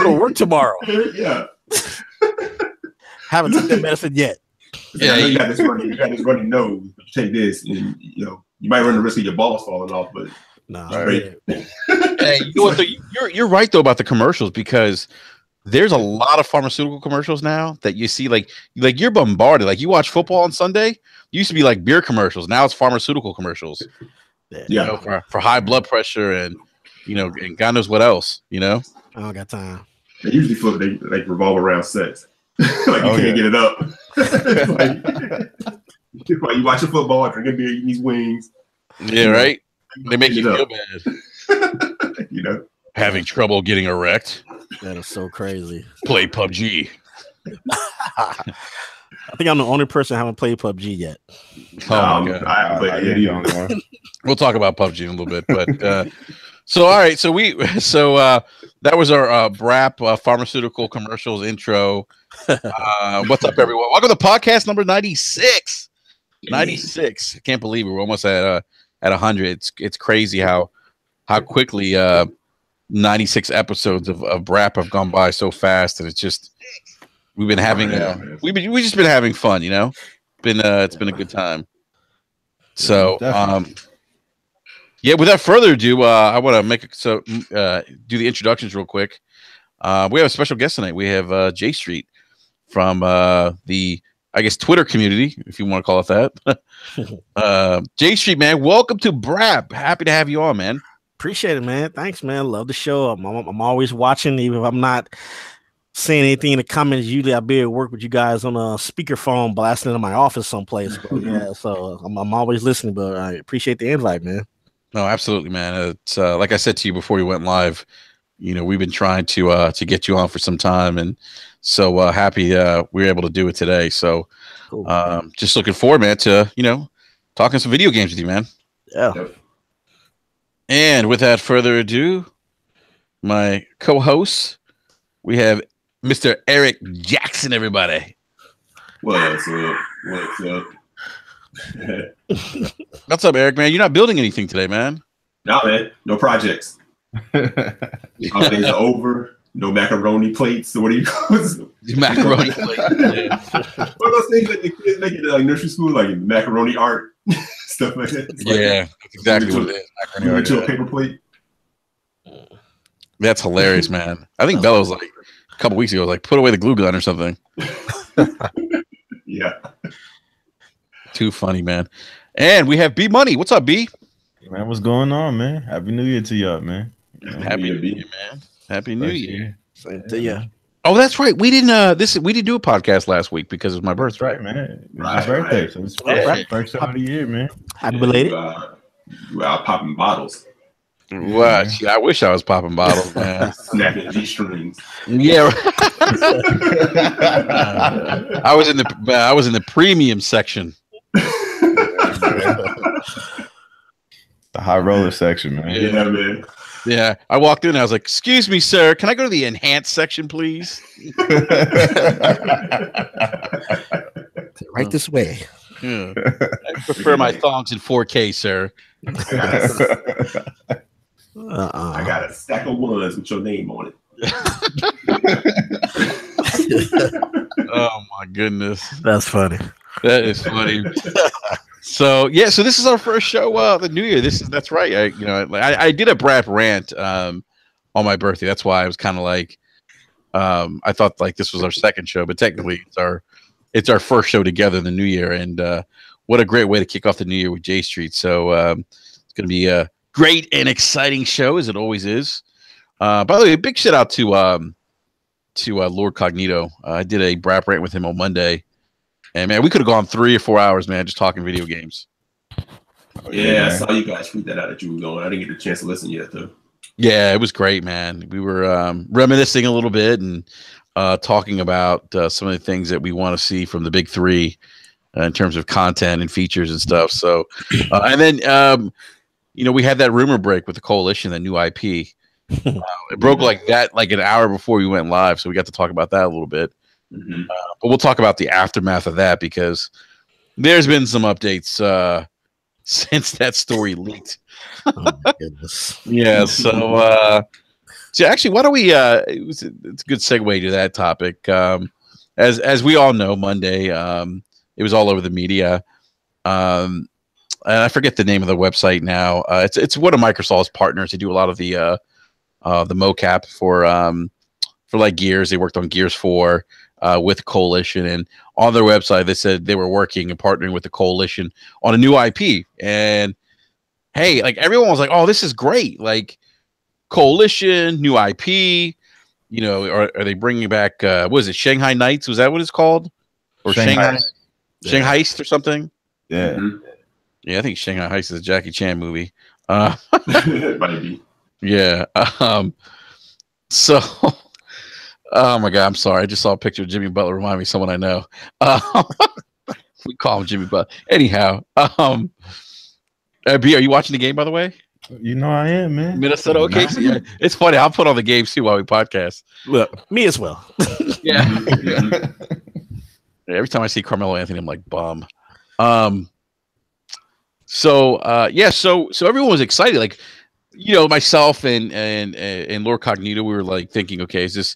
go to work tomorrow. Yeah. Haven't took that medicine yet. Yeah, you got this runny nose. You take this, and you might run the risk of your balls falling off. But hey, you know what? You're right though about the commercials, because there's a lot of pharmaceutical commercials now that you see. Like you're bombarded. Like you watch football on Sunday, it used to be like beer commercials. Now it's pharmaceutical commercials. Yeah, for high blood pressure and and God knows what else. I don't got time. They usually they revolve around sex. Like you can't get it up. Like you watching football, drinking beer, eating these wings. Yeah, right. They make you feel bad. Having trouble getting erect. That is so crazy. Play PUBG. I think I'm the only person who haven't played PUBG yet. Oh my God. We'll talk about PUBG in a little bit, but so all right, so that was our BRAP pharmaceutical commercials intro. What's up, everyone? Welcome to podcast number 96. 96. I can't believe it. We're almost at 100. It's crazy how quickly 96 episodes of BRAP have gone by so fast, and it's just we've been having we've just been having fun, it's been a good time. So without further ado, I want to do the introductions real quick. We have a special guest tonight. We have J Street from the Twitter community, if you want to call it that. J Street, man, welcome to BRAP. Happy to have you on, man. Appreciate it, man. Thanks, man. Love the show. I'm always watching, even if I'm not saying anything in the comments. Usually I'll be at work with you guys on a speakerphone blasting in my office someplace. But so I'm always listening, but I appreciate the invite, man. No, absolutely, man. It's like I said to you before you went live, we've been trying to get you on for some time, and so happy we were able to do it today. So cool. Just looking forward, man, to talking some video games with you, man. Yeah. And without further ado, my co-host, we have Mr. Eric Jackson, everybody. What's up? What's up? What's up, Eric, man? You're not building anything today, man. No, man. No projects. Holidays are over. No macaroni plates. So what do you call it? Macaroni plate. Yeah. What are those things that the kids make in like nursery school, like macaroni art, stuff like that? That's exactly what it is. Macaroni art. To a paper plate. That's hilarious, man. I think Bella was like a couple weeks ago, like put away the glue gun or something. Yeah. Too funny, man. And we have B Money. What's up, B? Man, what's going on, man? Happy New Year to y'all, man. Happy New Year, man. Happy New Year. Same to you. Oh, that's right. We didn't do a podcast last week because it was my birthday. Right, man. My birthday. So it's first show of the year, man. Happy belated. You out popping bottles. What? Yeah, I wish I was popping bottles, man. Snapping G-strings. Yeah. I was in the premium section. The high roller section, man. Yeah, man. Yeah, I walked in and I was like, "Excuse me, sir, can I go to the enhanced section, please?" Right this way. Yeah. I prefer my thongs in 4K, sir. I got a stack of ones with your name on it. Oh my goodness, that's funny. That is funny. So this is our first show the new year. That's right. I did a BRAP rant on my birthday. That's why I was kind of like I thought like this was our second show, but technically it's our first show together in the new year. And what a great way to kick off the new year with J Street. So it's going to be a great and exciting show, as it always is. By the way, a big shout out to Lord Cognito. I did a BRAP rant with him on Monday. And man, we could have gone 3 or 4 hours, man, just talking video games. Yeah, I saw you guys tweet that out that you were going. I didn't get a chance to listen yet, though. Yeah, it was great, man. We were reminiscing a little bit and talking about some of the things that we want to see from the big three in terms of content and features and stuff. So, and then we had that rumor break with the Coalition, that new IP. It broke like that, like an hour before we went live, so we got to talk about that a little bit. Mm-hmm. But we'll talk about the aftermath of that because there's been some updates since that story leaked. Oh my goodness. Yeah, so So actually, why don't we? It's a good segue to that topic. As we all know, Monday, it was all over the media. And I forget the name of the website now. It's one of Microsoft's partners. They do a lot of the mocap for like Gears. They worked on Gears 4 with Coalition, and on their website they said they were working and partnering with the Coalition on a new IP. And hey, like everyone was like, "Oh, this is great!" Like Coalition, new IP. You know, are they bringing back? What is it? Shanghai Nights? Was that what it's called? Or Shanghai Heist or something? Yeah. Mm-hmm. Yeah, I think Shanghai Heist is a Jackie Chan movie. Might be. Yeah. So, oh my God, I'm sorry. I just saw a picture of Jimmy Butler. Remind me of someone I know. We call him Jimmy Butler. Anyhow, B, are you watching the game, by the way? You know I am, man. Minnesota OKC. Yeah. It's funny. I'll put on the games too while we podcast. Look, me as well. Yeah. Every time I see Carmelo Anthony, I'm like, bum. So everyone was excited. Like, you know, myself and Lord Cognito, we were like thinking, okay, is this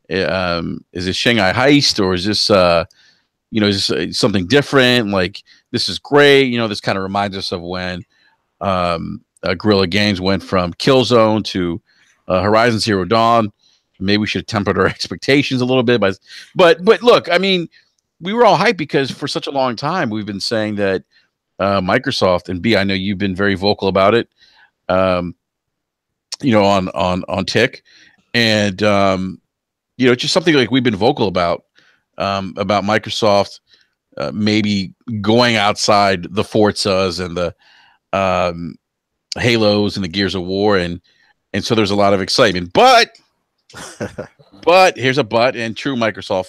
Shanghai Heist, or is this is this something different? Like, this is great. You know, this kind of reminds us of when Guerrilla Games went from Killzone to Horizon Zero Dawn. Maybe we should have tempered our expectations a little bit, but look, I mean, we were all hyped because for such a long time we've been saying that Microsoft, and B, I know you've been very vocal about it, you know, on Tick, and you know, it's just something like we've been vocal about Microsoft maybe going outside the Forzas and the Halos and the Gears of War, and so there's a lot of excitement, but here's a but in true Microsoft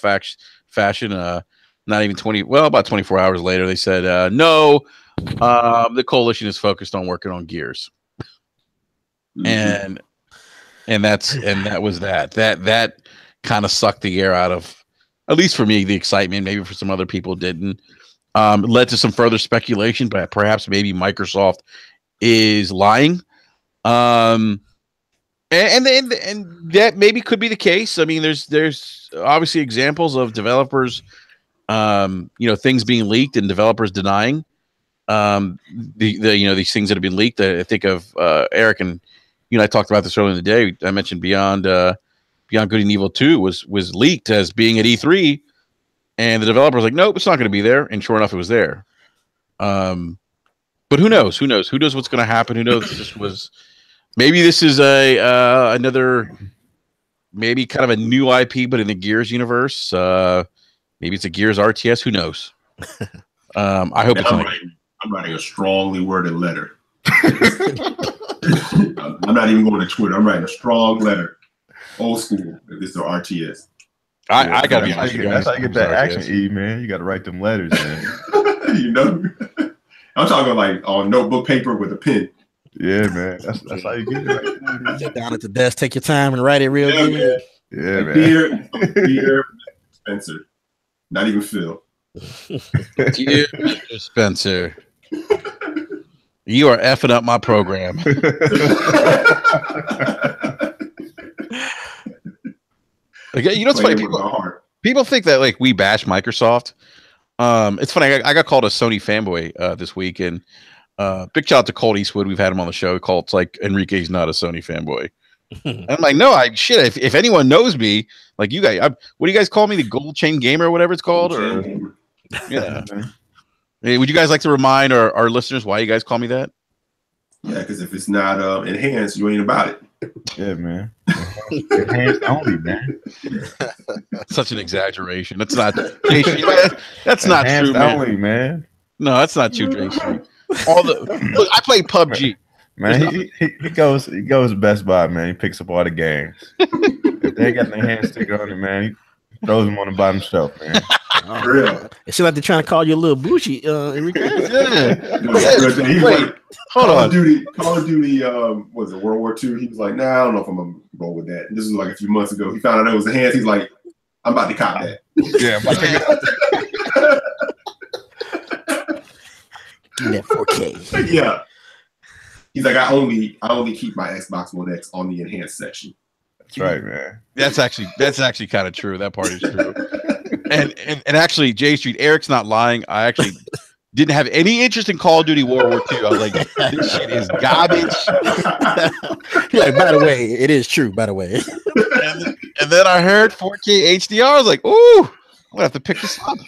fashion. Not even about 24 hours later, they said no. The Coalition is focused on working on Gears, and that was that. That kind of sucked the air out of, at least for me, the excitement. Maybe for some other people didn't. It led to some further speculation, but perhaps maybe Microsoft is lying. And that maybe could be the case. I mean, there's obviously examples of developers, things being leaked and developers denying these things that have been leaked. I think of Eric, and I talked about this earlier in the day. I mentioned Beyond Good and Evil 2 was leaked as being at E3, and the developer was like, nope, it's not going to be there, and sure enough, it was there. But who knows? Who knows what's going to happen? Who knows? Maybe this is another, maybe kind of a new IP, but in the Gears universe. Maybe it's a Gears RTS. Who knows? I hope it's not. I'm writing a strongly worded letter. I'm not even going to Twitter. I'm writing a strong letter. Old school. If this is RTS. I got to be honest. That's how you get that action, E, man. You got to write them letters, man. You know? I'm talking like on notebook paper with a pen. Yeah, man. That's how you get it right there. Sit down at the desk, take your time, and write it real good. Yeah, man. Dear Spencer. Not even Phil. Dear Mr. Spencer, you are effing up my program. Okay, you know what's funny? People think that like we bash Microsoft. It's funny. I got called a Sony fanboy this week, and big shout out to Colt Eastwood. We've had him on the show. Colt's like, Enrique's not a Sony fanboy. And I'm like, no, if anyone knows me, like you guys, what do you guys call me? The Gold Chain Gamer or whatever it's called? Or yeah. Hey, would you guys like to remind our listeners why you guys call me that? Yeah, because if it's not enhanced, you ain't about it. Yeah, man. Enhanced only, man. Such an exaggeration. That's not. That's not true, man. Only, man. No, that's not true, Jason. Look, I play PUBG. Man, he goes to Best Buy, man. He picks up all the games. If they got the hand sticker on it, man, he throws them on the bottom shelf, man. For real. It seems like they're trying to call you a little bougie, Enrique. Yeah. Wait, hold on. Call of Duty, was it World War II? He was like, nah, I don't know if I'm going to roll with that. And this was like a few months ago. He found out it was enhanced. He's like, I'm about to cop that. Yeah, I'm about to Give me that 4K. Yeah. He's like, I only keep my Xbox One X on the enhanced section. That's right, man. That's actually kind of true. That part is true. And actually, J Street, Eric's not lying. I actually didn't have any interest in Call of Duty World War II. I was like, this shit is garbage. Yeah, by the way, it is true. By the way, and then I heard 4K HDR. I was like, ooh, I'm gonna have to pick this up.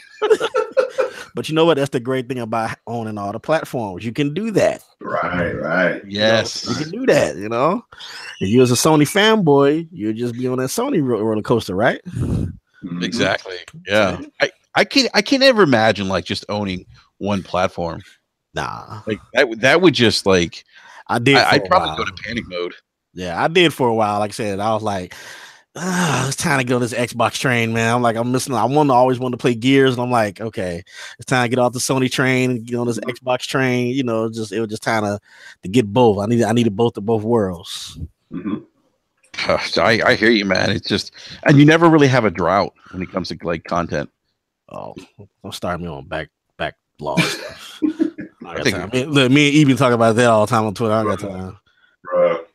But you know what? That's the great thing about owning all the platforms. You can do that. Right. Yes, you can do that. You know, if you was a Sony fanboy, you'd just be on that Sony roller coaster, right? Exactly. Yeah, I can't ever imagine like just owning one platform. Nah, like that would just like I'd probably go to panic mode. Yeah, I did for a while. Like I said, I was like, it's time to get on this Xbox train, man. I'm like, I'm missing. I always wanted to play Gears, and I'm like, okay, it's time to get off the Sony train and get on this Xbox train. You know, it was just time to get both. I needed both of both worlds. I hear you, man. It's just, and you never really have a drought when it comes to like content. Oh, don't start me on backlog stuff. I got time. Me and Eben talk about that all the time on Twitter. I don't got time.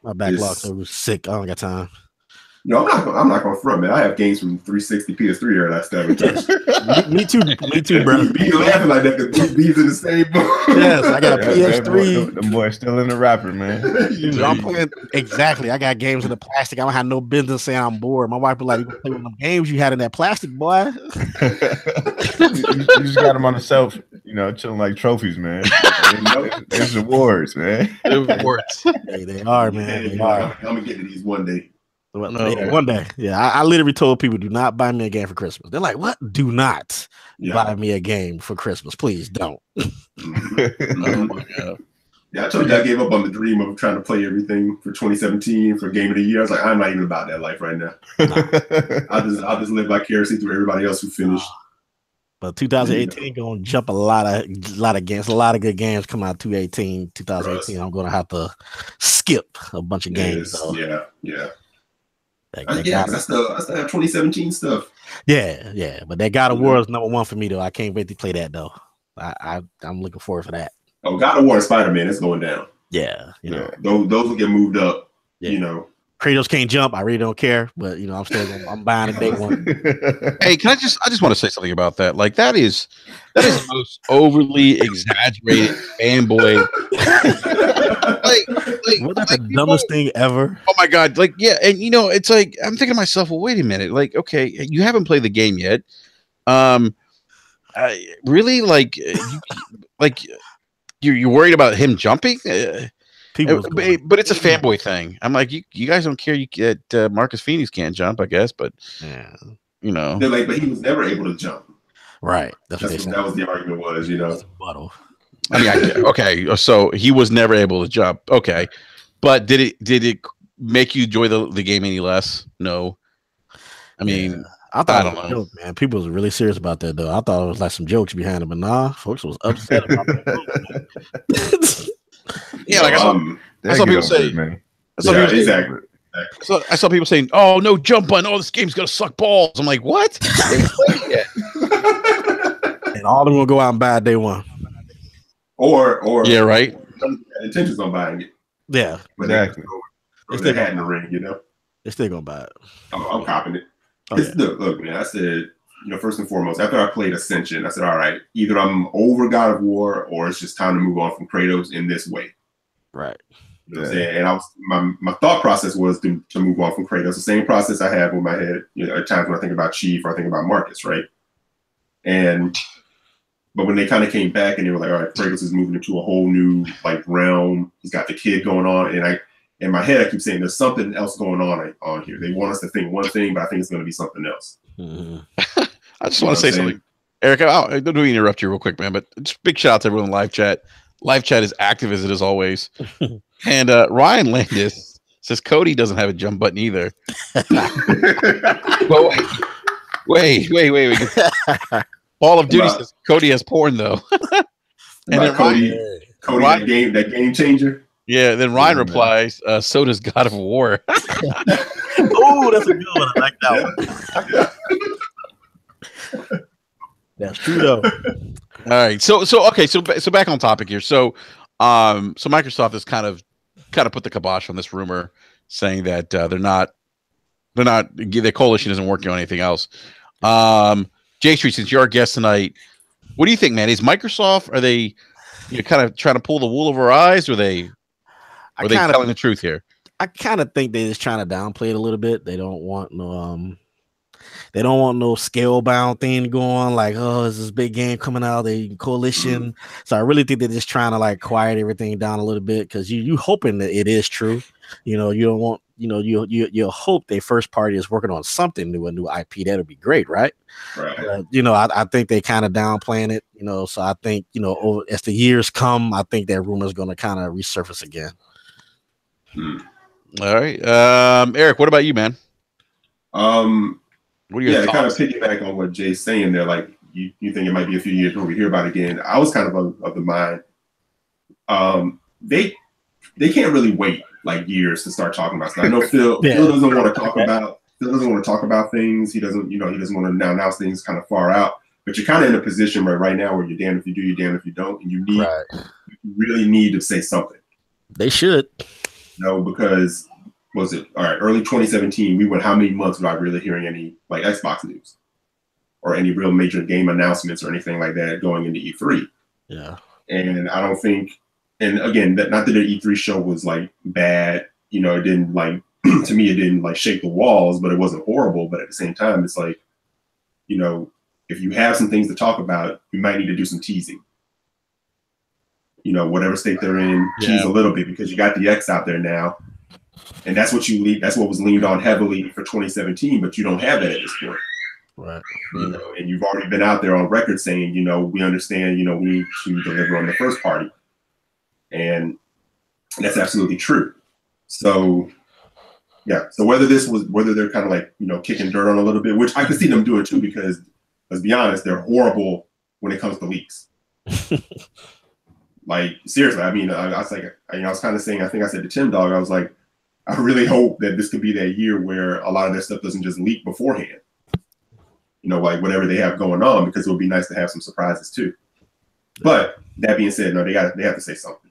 My backlog was sick. I don't got time. No, I'm not going to front, man. I have games from 360 PS3 here that I still haven't touched. me too, bro. You be laughing like that because two B's in the same book. Yes, I got a PS3. The boy still in the wrapper, man. I'm playing exactly. I got games in the plastic. I don't have no business saying I'm bored. My wife be like, "You can play with them games you had in that plastic, boy." you just got them on the shelf, you know, chilling like trophies, man. It's awards, man. Awards. Hey, they are, man. They are. I'm gonna get to these one day. One day. Yeah, I literally told people, do not buy me a game for Christmas. They're like, what? Do not buy me a game for Christmas. Please don't. Oh my God. Yeah, I told you I gave up on the dream of trying to play everything for 2017 for Game of the Year. I was like, I'm not even about that life right now. I'll just live vicariously through everybody else who finished. But 2018 gonna jump a lot of games. A lot of good games come out 2018. I'm gonna have to skip a bunch of games. So. Yeah. I still have 2017 stuff. Yeah. But that God of War is number one for me though. I can't wait to play that though. I'm looking forward for that. Oh, God of War and Spider-Man is going down. Yeah, you know. Those will get moved up. Yeah. You know. Kratos can't jump. I really don't care, but you know, I'm buying a day one. Hey, I just want to say something about that. Like that is the most overly exaggerated fanboy. Wasn't that the dumbest thing ever? Oh my God! Like, yeah, and you know, it's like I'm thinking to myself, well, wait a minute. Like, okay, you haven't played the game yet. Really, like, you're worried about him jumping. But it's a fanboy thing. I'm like, you guys don't care. You get Marcus Phoenix can't jump, I guess, but you know, they're like, but he was never able to jump. Right. That was the argument was, you know. I mean, okay, so he was never able to jump. Okay, but did it make you enjoy the game any less? No. I mean, I thought it was a joke, man. People was really serious about that, though. I thought it was like some jokes behind it, but nah, folks was upset about that. Yeah, like I saw people say, man. Exactly. So I saw people saying, "Oh, no jump button! Oh, this game's gonna suck balls." I'm like, "What?" And all of them will go out and buy it day one. Or yeah, right. Intentions on buying it. Yeah, but exactly. They had in the ring, you know. They're still gonna buy it. I'm copping it. Look, man. I said, you know, first and foremost, after I played Ascension, I said, all right, either I'm over God of War or it's just time to move on from Kratos in this way. Right. You know what I'm saying? And my thought process was to move on from Kratos. The same process I have in my head, you know, at times when I think about Chief or I think about Marcus, right? But when they kind of came back and they were like, all right, Kratos is moving into a whole new like realm. He's got the kid going on. And in my head, I keep saying there's something else going on here. They want us to think one thing, but I think it's going to be something else. Mm-hmm. I just want to say something. Eric, I don't mean to interrupt you real quick, man, but just big shout out to everyone in live chat. Live chat is active as it is always. And Ryan Landis says Cody doesn't have a jump button either. But wait. Call of Duty says Cody has porn though. And then Cody, that game changer. Yeah, then Ryan replies, so does God of War. Oh, that's a good one. I like that one. That's true though. All right. So back on topic here. So Microsoft has kind of put the kibosh on this rumor saying that they're not They're not. The coalition isn't working on anything else. J Street, since you're our guest tonight, what do you think, man? Is Microsoft, are they kind of trying to pull the wool over our eyes, or are they telling the truth here? I kind of think they're just trying to downplay it a little bit. They don't want no scale bound thing going, like, oh, is this big game coming out, the coalition. So I really think they're just trying to like quiet everything down a little bit, because you hoping that it is true. You don't want, you hope their first party is working on something new, a new IP. That'll be great, right? I think they kind of downplaying it, so I think, as the years come, I think that rumor is going to kind of resurface again. All right. Eric, what about you, man? What are your thoughts? To kind of piggyback on what Jay's saying there, like you think it might be a few years before we hear about it again. I was kind of the mind. They can't really wait like years to start talking about stuff. I know Phil doesn't want to talk about. Phil doesn't want to talk about things. He doesn't want to announce things kind of far out. But you're kind of in a position right now where you're damned if you do, you're damned if you don't, and you really need to say something. They should. Because early 2017, we went how many months without really hearing any like Xbox news or any real major game announcements or anything like that going into E3. Yeah. And I don't think, and again, not that the E3 show was like bad, it didn't like, to me, it didn't like shake the walls, but it wasn't horrible. But at the same time, it's like, if you have some things to talk about, you might need to do some teasing. Whatever state they're in, tease a little bit, because you got the X out there now. And that's what that's what was leaned on heavily for 2017, but you don't have that at this point. Right. And you've already been out there on record saying, we understand, we need to deliver on the first party. And that's absolutely true. So, so whether they're kind of like, kicking dirt on a little bit, which I could see them doing too, because let's be honest, they're horrible when it comes to leaks. Like, seriously, I mean, I was like, I was kind of saying, I think I said to Tim Dog, I was like, I really hope that this could be that year where a lot of their stuff doesn't just leak beforehand. Like whatever they have going on, because it would be nice to have some surprises too. But that being said, no, they have to say something.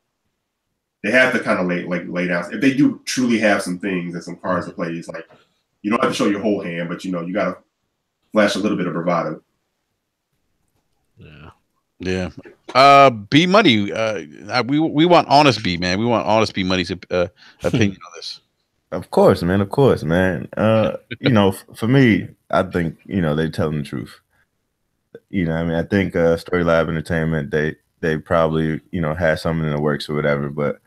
They have to kind of lay down. If they do truly have some things and some cards to play, it's like, you don't have to show your whole hand, but you got to flash a little bit of bravado. Yeah. B Money. We want honest B, man. We want honest B Money's opinion on this. Of course, man. For me, I think they're telling the truth. I think Story Lab Entertainment, they probably had something in the works or whatever, but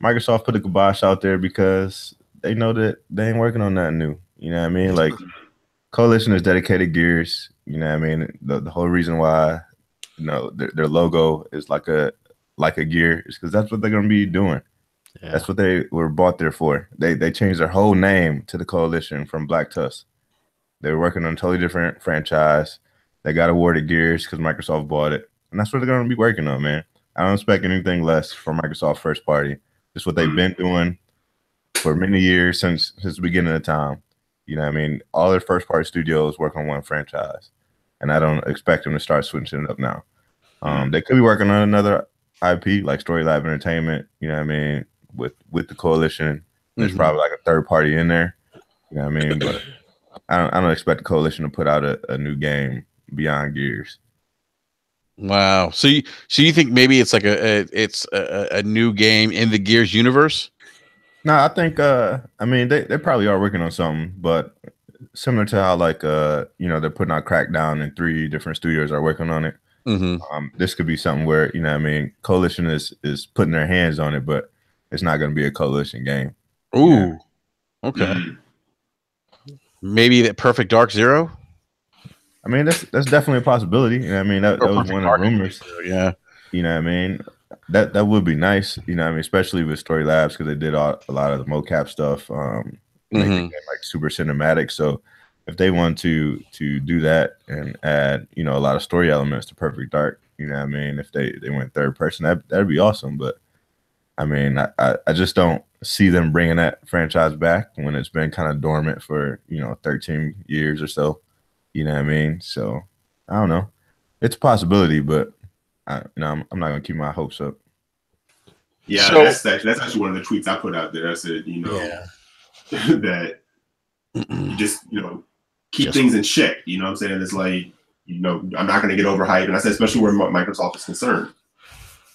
Microsoft put the kibosh out there because they know that they ain't working on nothing new. Like Coalition is dedicated Gears. The whole reason why their logo is like a gear is because that's what they're gonna be doing. Yeah. That's what they were bought there for. They changed their whole name to the Coalition from Black Tusk. They were working on a totally different franchise. They got awarded Gears because Microsoft bought it, and that's what they're gonna be working on, man. I don't expect anything less from Microsoft first party. Just what they've been doing for many years since the beginning of time. All their first party studios work on one franchise, and I don't expect them to start switching it up now. They could be working on another IP like Story Lab Entertainment. With the Coalition, there's probably like a third party in there. But I don't expect the Coalition to put out a new game beyond Gears. Wow. So you think maybe it's like a new game in the Gears universe? No, I think they probably are working on something, but similar to how they're putting out Crackdown and 3 different studios are working on it. This could be something where Coalition is putting their hands on it, but it's not going to be a Coalition game. Ooh, okay. Maybe that Perfect Dark Zero. That's definitely a possibility. That was one of the rumors. Yeah. That would be nice. Especially with Story Labs, because they did a lot of the mocap stuff, make the game like super cinematic. So if they want to do that and add a lot of story elements to Perfect Dark, if they went third person, that'd be awesome. But I just don't see them bringing that franchise back when it's been kind of dormant for 13 years or so. So I don't know. It's a possibility, but I'm not gonna keep my hopes up. Yeah, so, that's actually one of the tweets I put out there. I said, that You just, keep things in check. You know what I'm saying? It's like, I'm not going to get overhyped. And I said, especially where Microsoft is concerned.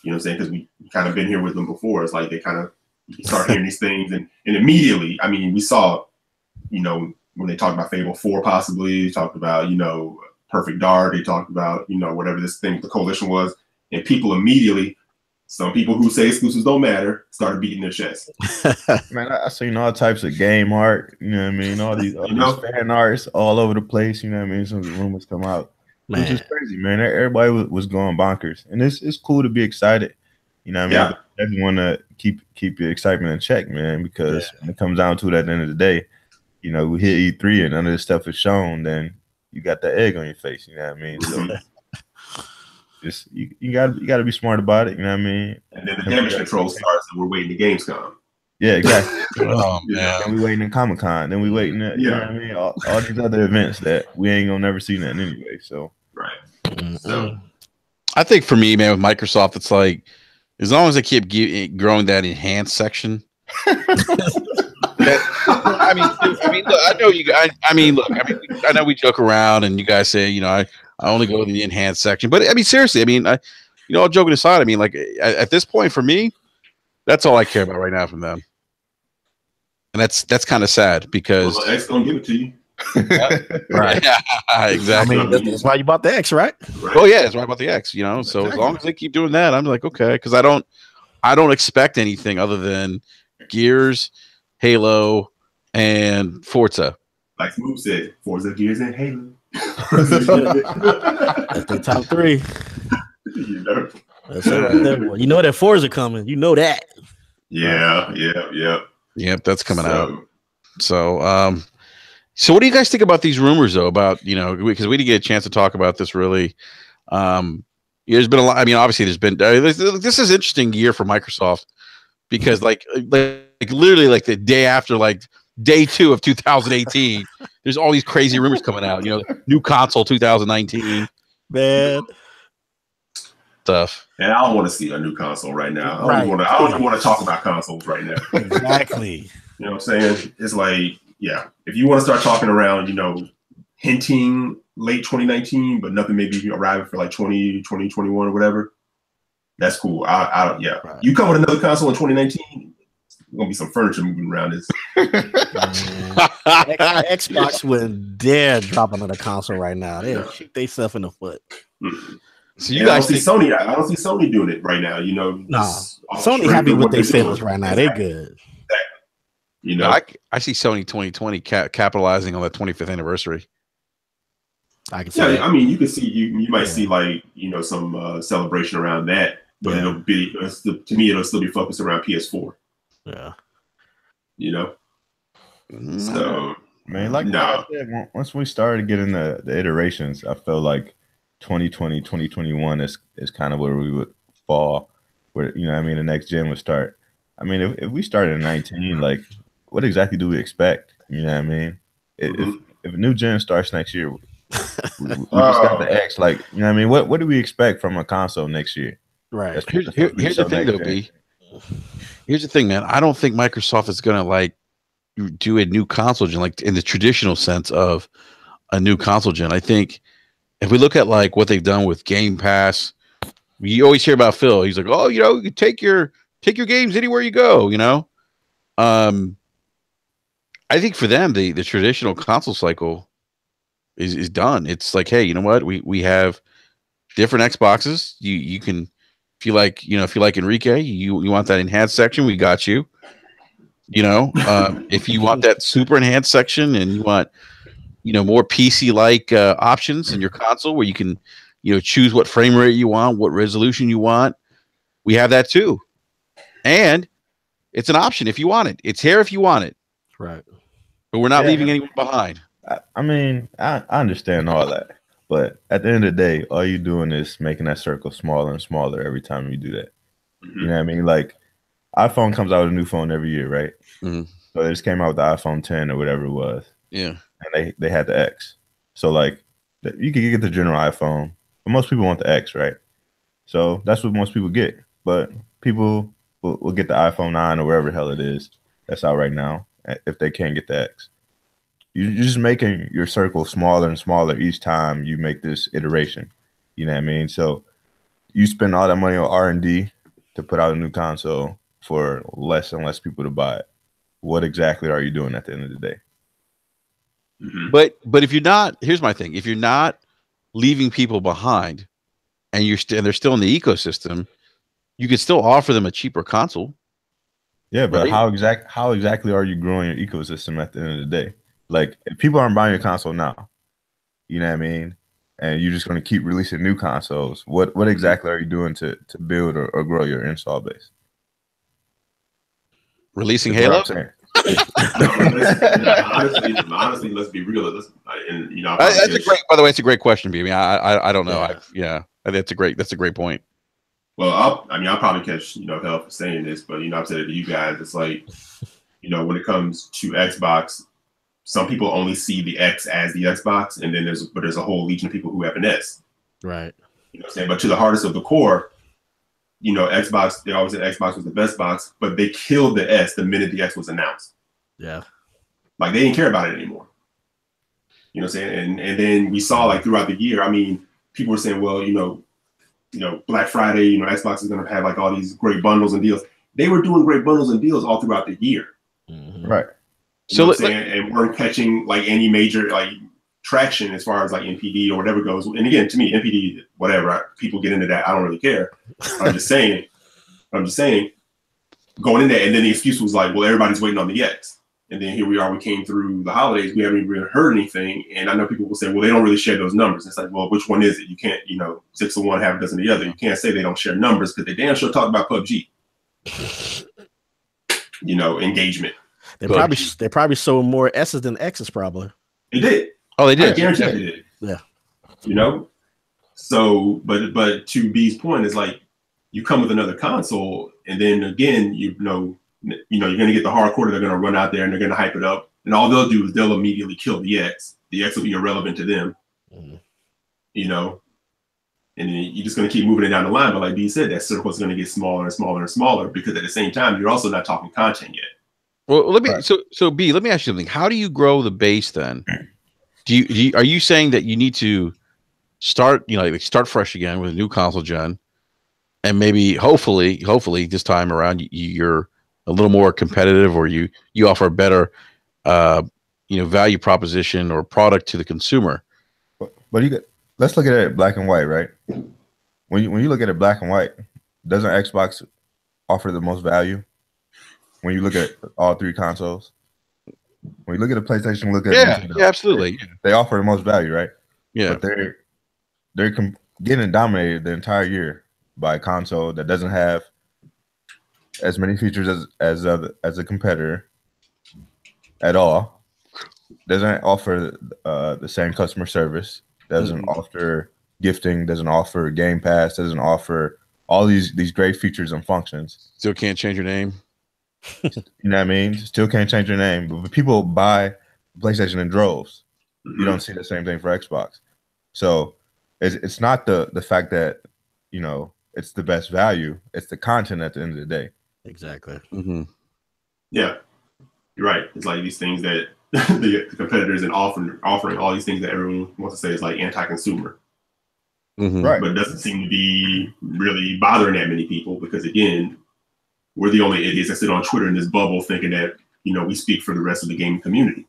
You know what I'm saying? Because we kind of been here with them before. It's like they kind of start hearing these things. And immediately, I mean, we saw, when they talked about Fable 4 possibly, they talked about, Perfect Dark, they talked about, whatever this thing, the coalition was. And people immediately, some people who say exclusives don't matter, started beating their chest. Man, I seen all types of game art, you know what I mean? All these fan arts all over the place, you know what I mean? Some of the rumors come out. Man. Which is crazy, man. Everybody was going bonkers. And it's cool to be excited. You know what I mean? Yeah. I want to keep your excitement in check, man, because when it comes down to it at the end of the day, we hit E3 and none of this stuff is shown, then you got the egg on your face, you know what I mean? So just you gotta be smart about it, you know what I mean? And then the damage control starts and we're waiting to Gamescom. Yeah, exactly. And we waiting in Comic-Con, then we waiting at, you know what I mean? All these other events that we ain't gonna never see nothing anyway. So So I think for me, man, with Microsoft, it's like as long as they keep growing that enhanced section. I mean, look, I know you guys. I know we joke around, and you guys say, I only go to the enhanced section. But I mean, seriously, I mean, all joking aside, I mean, like at this point for me, that's all I care about right now from them, and that's kind of sad because X gonna give it to you. Right. Exactly. I mean, that's why you bought the X, right? Oh yeah, that's why I bought the X. So exactly. As long as they keep doing that, I'm like, okay, because I don't expect anything other than Gears, Halo, and Forza. Like Smooth said, Forza, Gears, and Halo. That's the top 3. That's it right there. Well, that Forza coming. You know that. Yeah. Yep, that's coming out. So what do you guys think about these rumors, though? About because we didn't get a chance to talk about this really. There's been a lot. I mean, obviously, there's been this is an interesting year for Microsoft because like literally like the day after like day 2 of 2018, there's all these crazy rumors coming out. New console 2019, man. Stuff. And I don't want to see a new console right now. I don't even want to talk about consoles right now. Exactly. You know what I'm saying? It's like, if you want to start talking around, hinting late 2019, but nothing maybe arriving for like 2021 or whatever, that's cool. Right. You come with another console in 2019, there's gonna be some furniture moving around this. Xbox wouldn't dare drop another console right now. They'll shoot themselves in the foot. Mm-hmm. So you guys see Sony? I don't see Sony doing it right now. Sony happy with their sales right now. They're good. I see Sony 2020 capitalizing on that 25th anniversary. I can see. Yeah, I mean, you can see you might see like some celebration around that, but it'll be to me it'll still be focused around PS4. Yeah. So man, like I said, once we started getting the iterations, I felt like 2020, 2021 is kind of where we would fall. Where the next gen would start. I mean, if we started in 19, like, what exactly do we expect? You know what I mean? If a new gen starts next year, we just got the X. Like, you know what I mean? What do we expect from a console next year? Right. Here's the thing, though, B. Here's the thing, man. I don't think Microsoft is gonna like do a new console gen, like in the traditional sense of a new console gen. I think if we look at like what they've done with Game Pass, you always hear about Phil. He's like, oh, you take your games anywhere you go. I think for them, the traditional console cycle is done. It's like, hey, you know what? We have different Xboxes. You can, if you like Enrique, you want that enhanced section, we got you. If you want that super enhanced section and you want, more PC like options in your console where you can, choose what frame rate you want, what resolution you want, we have that too. And it's an option if you want it. It's here if you want it. Right. But we're not leaving anyone behind. I mean, I understand all that. But at the end of the day, all you're doing is making that circle smaller and smaller every time you do that. Mm-hmm. You know what I mean? Like, iPhone comes out with a new phone every year, right? Mm-hmm. So they just came out with the iPhone 10 or whatever it was. Yeah. And they had the X. So, like, you could get the general iPhone. But most people want the X, right? So that's what most people get. But people will get the iPhone 9 or whatever the hell it is that's out right now if they can't get the X. you're just making your circle smaller and smaller each time you make this iteration. You know what I mean? So you spend all that money on R&D to put out a new console for less and less people to buy it. What exactly are you doing at the end of the day? But if you're not, here's my thing: if you're not leaving people behind, and they're still in the ecosystem, you could still offer them a cheaper console. Yeah, but right? how exactly are you growing your ecosystem at the end of the day? Like, if people aren't buying your console now, you know what I mean, and you're just going to keep releasing new consoles, what exactly are you doing to build or grow your install base? Releasing Halo? honestly, let's be real. That's a great. By the way, it's a great question, B. I don't know. Yeah. That's a great point. Well, I'll probably catch hell for saying this, but I've said it to you guys. It's like, when it comes to Xbox, some people only see the X as the Xbox, and then there's a whole legion of people who have an S. Right. You know what I'm saying? But to the hardest of the core, Xbox, they always said Xbox was the best box, but they killed the S the minute the X was announced. Yeah. Like, they didn't care about it anymore. You know what I'm saying? And then we saw, like, throughout the year, people were saying, well, Black Friday, Xbox is going to have like all these great bundles and deals. They were doing great bundles and deals all throughout the year. Mm-hmm. Right. And weren't catching like any major like traction as far as like NPD or whatever goes. And again, to me, NPD, whatever, people get into that. I don't really care. I'm just saying, going in there. And then the excuse was like, well, everybody's waiting on the X. And then here we are, we came through the holidays. We haven't really heard anything. And I know people will say, well, they don't really share those numbers. It's like, well, which one is it? You can't, 6 of one, half a dozen of the other. You can't say they don't share numbers because they damn sure talk about PUBG. Engagement. They probably sold more S's than X's probably. They did. Oh, they did. I guarantee they did. Yeah. So, but to B's point is like, you come with another console, and then again, you're going to get the hardcore. They're going to run out there and they're going to hype it up, and all they'll do is they'll immediately kill the X. The X will be irrelevant to them. And then you're just going to keep moving it down the line. But like B said, that circle is going to get smaller and smaller and smaller because at the same time, you're also not talking content yet. Well, so B, let me ask you something. How do you grow the base then? Are you saying that you need to start, start fresh again with a new console gen, and maybe hopefully this time around you're a little more competitive, or you offer a better value proposition or product to the consumer? But let's look at it black and white, right? When you look at it black and white, doesn't Xbox offer the most value? When you look at all three consoles, when you look at the PlayStation, look at Nintendo, yeah, absolutely, they offer the most value, right? Yeah, but they're getting dominated the entire year by a console that doesn't have as many features as a competitor at all. Doesn't offer the same customer service. Doesn't offer gifting. Doesn't offer Game Pass. Doesn't offer all these great features and functions. Still can't change your name. You know what I mean? Still can't change your name. But people buy PlayStation in droves. You don't see the same thing for Xbox. So it's not the fact that it's the best value. It's the content at the end of the day. Exactly. Mm-hmm. Yeah, you're right. It's like these things that the competitors and offering all these things that everyone wants to say is like anti-consumer. Mm-hmm. Right. But it doesn't seem to be really bothering that many people because, again, we're the only idiots that sit on Twitter in this bubble thinking that, we speak for the rest of the gaming community.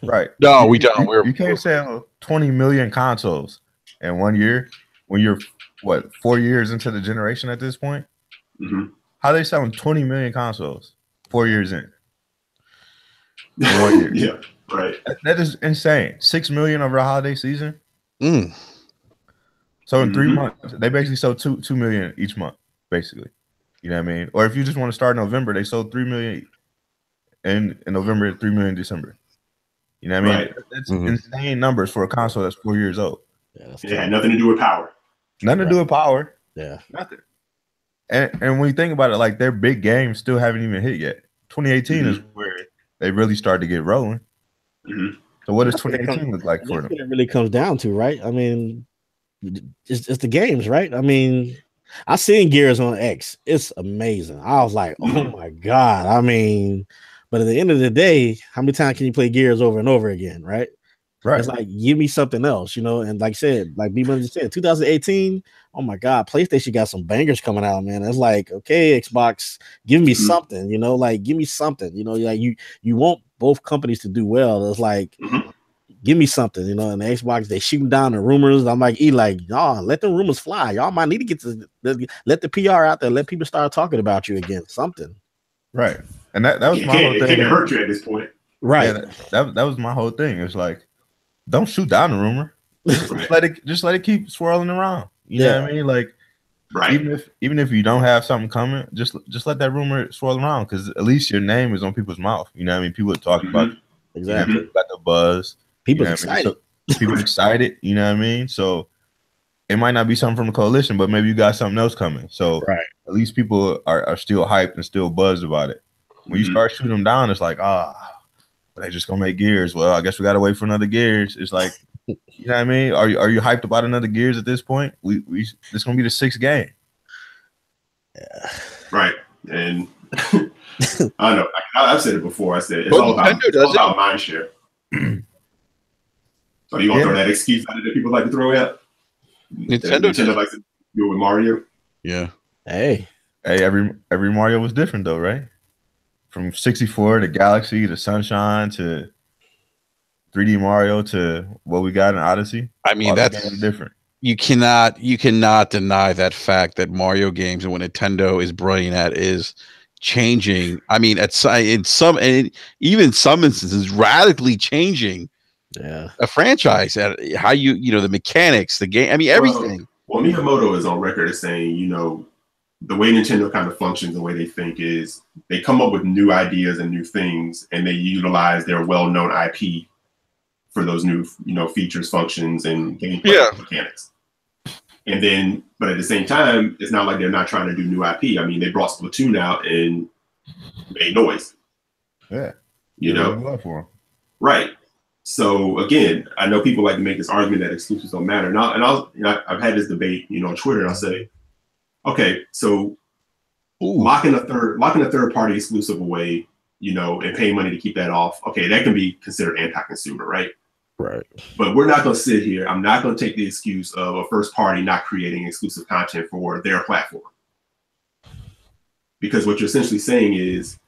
Right. No, we don't. You can't sell 20 million consoles in 1 year when you're, 4 years into the generation at this point? Mm-hmm. How are they selling 20 million consoles 4 years in? 1 year. Yeah, right. That is insane. 6 million over the holiday season. So in 3 months, they basically sold 2 million each month, basically. You know what I mean? Or if you just want to start in November, they sold 3 million in November, 3 million in December. You know what I mean? Right. That's insane numbers for a console that's 4 years old. Yeah, it had nothing to do with power. Nothing to do with power. Yeah. Nothing. And when you think about it, like their big games still haven't even hit yet. 2018 is where they really started to get rolling. So what does 2018 look like for them? It really comes down to, right? I mean, it's the games, right? I mean, I seen Gears on X. It's amazing. I was like, oh my God. I mean, But at the end of the day, how many times can you play Gears over and over again, right? Right. It's like, give me something else, you know. And like I said, like B-Money just said, 2018, oh my God, PlayStation got some bangers coming out, man. It's like, okay, Xbox, give me something, you know, like give me something, you know, like you want both companies to do well. It's like, give me something, you know. And the Xbox, they shooting down the rumors. I'm like, y'all let the rumors fly. Y'all might need to get to let the PR out there, let people start talking about you again. Something. Right. And that was my whole thing. It can't hurt you at this point. Right. Yeah, that was my whole thing. It's like, don't shoot down the rumor. Just let it keep swirling around. You know what I mean? Like, right. Even if you don't have something coming, just let that rumor swirl around, because at least your name is on people's mouth. You know what I mean? People are talking about it. Exactly. People got the buzz. People excited. So, people excited. You know what I mean? So it might not be something from the coalition, but maybe you got something else coming. So at least people are still hyped and still buzzed about it. When you start shooting them down, it's like, they just gonna make Gears. Well, I guess we gotta wait for another Gears. It's like, you know what I mean? Are you hyped about another Gears at this point? This gonna be the 6th game. Yeah. Right. And I know I've said it before. I said it's all about mind share. So you gonna throw that excuse out that people like to throw out? Nintendo likes to do it with Mario. Yeah. Hey, every Mario was different though, right? From 64 to Galaxy to Sunshine to 3D Mario to what we got in Odyssey. I mean, that's different. You cannot deny that fact that Mario games and what Nintendo is brilliant at is changing. I mean, even some instances, radically changing a franchise at how the mechanics, the game. I mean, everything. Well, Miyamoto is on record as saying, you know, the way Nintendo kind of functions, the way they think is they come up with new ideas and new things, and they utilize their well-known IP for those new, features, functions, and gameplay mechanics. And then, but at the same time, it's not like they're not trying to do new IP. I mean, they brought Splatoon out and made noise. Yeah. Right. So again, I know people like to make this argument that exclusives don't matter. Now, and I've had this debate, on Twitter, and I'll say, okay, so locking a third party exclusive away, and paying money to keep that off. Okay, that can be considered anti-consumer, right? Right. But we're not going to sit here. I'm not going to take the excuse of a first party not creating exclusive content for their platform. Because what you're essentially saying is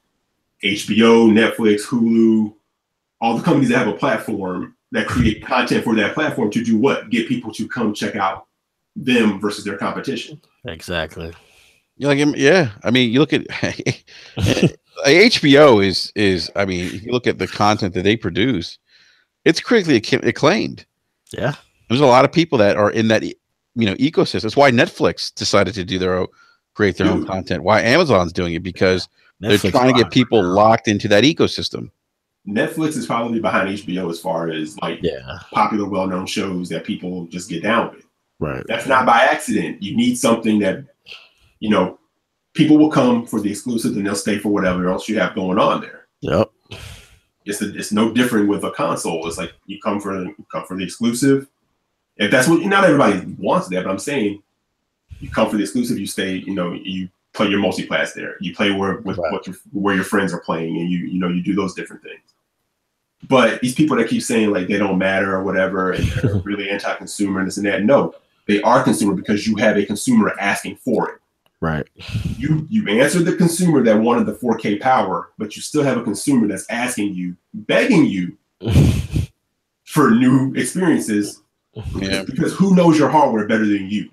HBO, Netflix, Hulu, all the companies that have a platform that create content for that platform to do what? Get people to come check out them versus their competition. Exactly. I mean, you look at HBO is I mean, if you look at the content that they produce, it's critically acclaimed. Yeah. There's a lot of people that are in that ecosystem. That's why Netflix decided to create their own content. Why Amazon's doing it, because they're trying to get people locked into that ecosystem. Netflix is probably behind HBO as far as popular, well-known shows that people just get down with. Right. That's not by accident. You need something that, people will come for the exclusive and they'll stay for whatever else you have going on there. Yep. It's no different with a console. It's like you come for the exclusive. If that's what, not everybody wants that, but I'm saying you come for the exclusive, you stay, you play your multiplayer there. You play where your friends are playing, and you do those different things. But these people that keep saying like they don't matter or whatever, and they're really anti-consumer and this and that, no, they are consumer because you have a consumer asking for it. Right. You answered the consumer that wanted the 4K power, but you still have a consumer that's asking you, begging you for new experiences. Yeah. Because who knows your hardware better than you?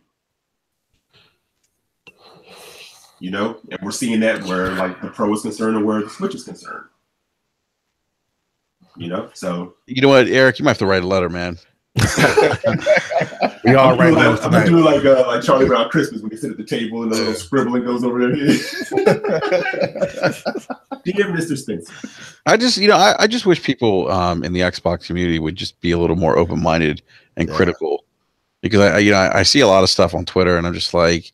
And we're seeing that where like the Pro is concerned and where the Switch is concerned. So you know what, Eric, you might have to write a letter, man. We all write letters tonight. I'm doing like Charlie Brown Christmas when they sit at the table and the little scribbling goes over their head. Dear Mr. Spencer. I just wish people in the Xbox community would just be a little more open-minded and critical, because I see a lot of stuff on Twitter and I'm just like,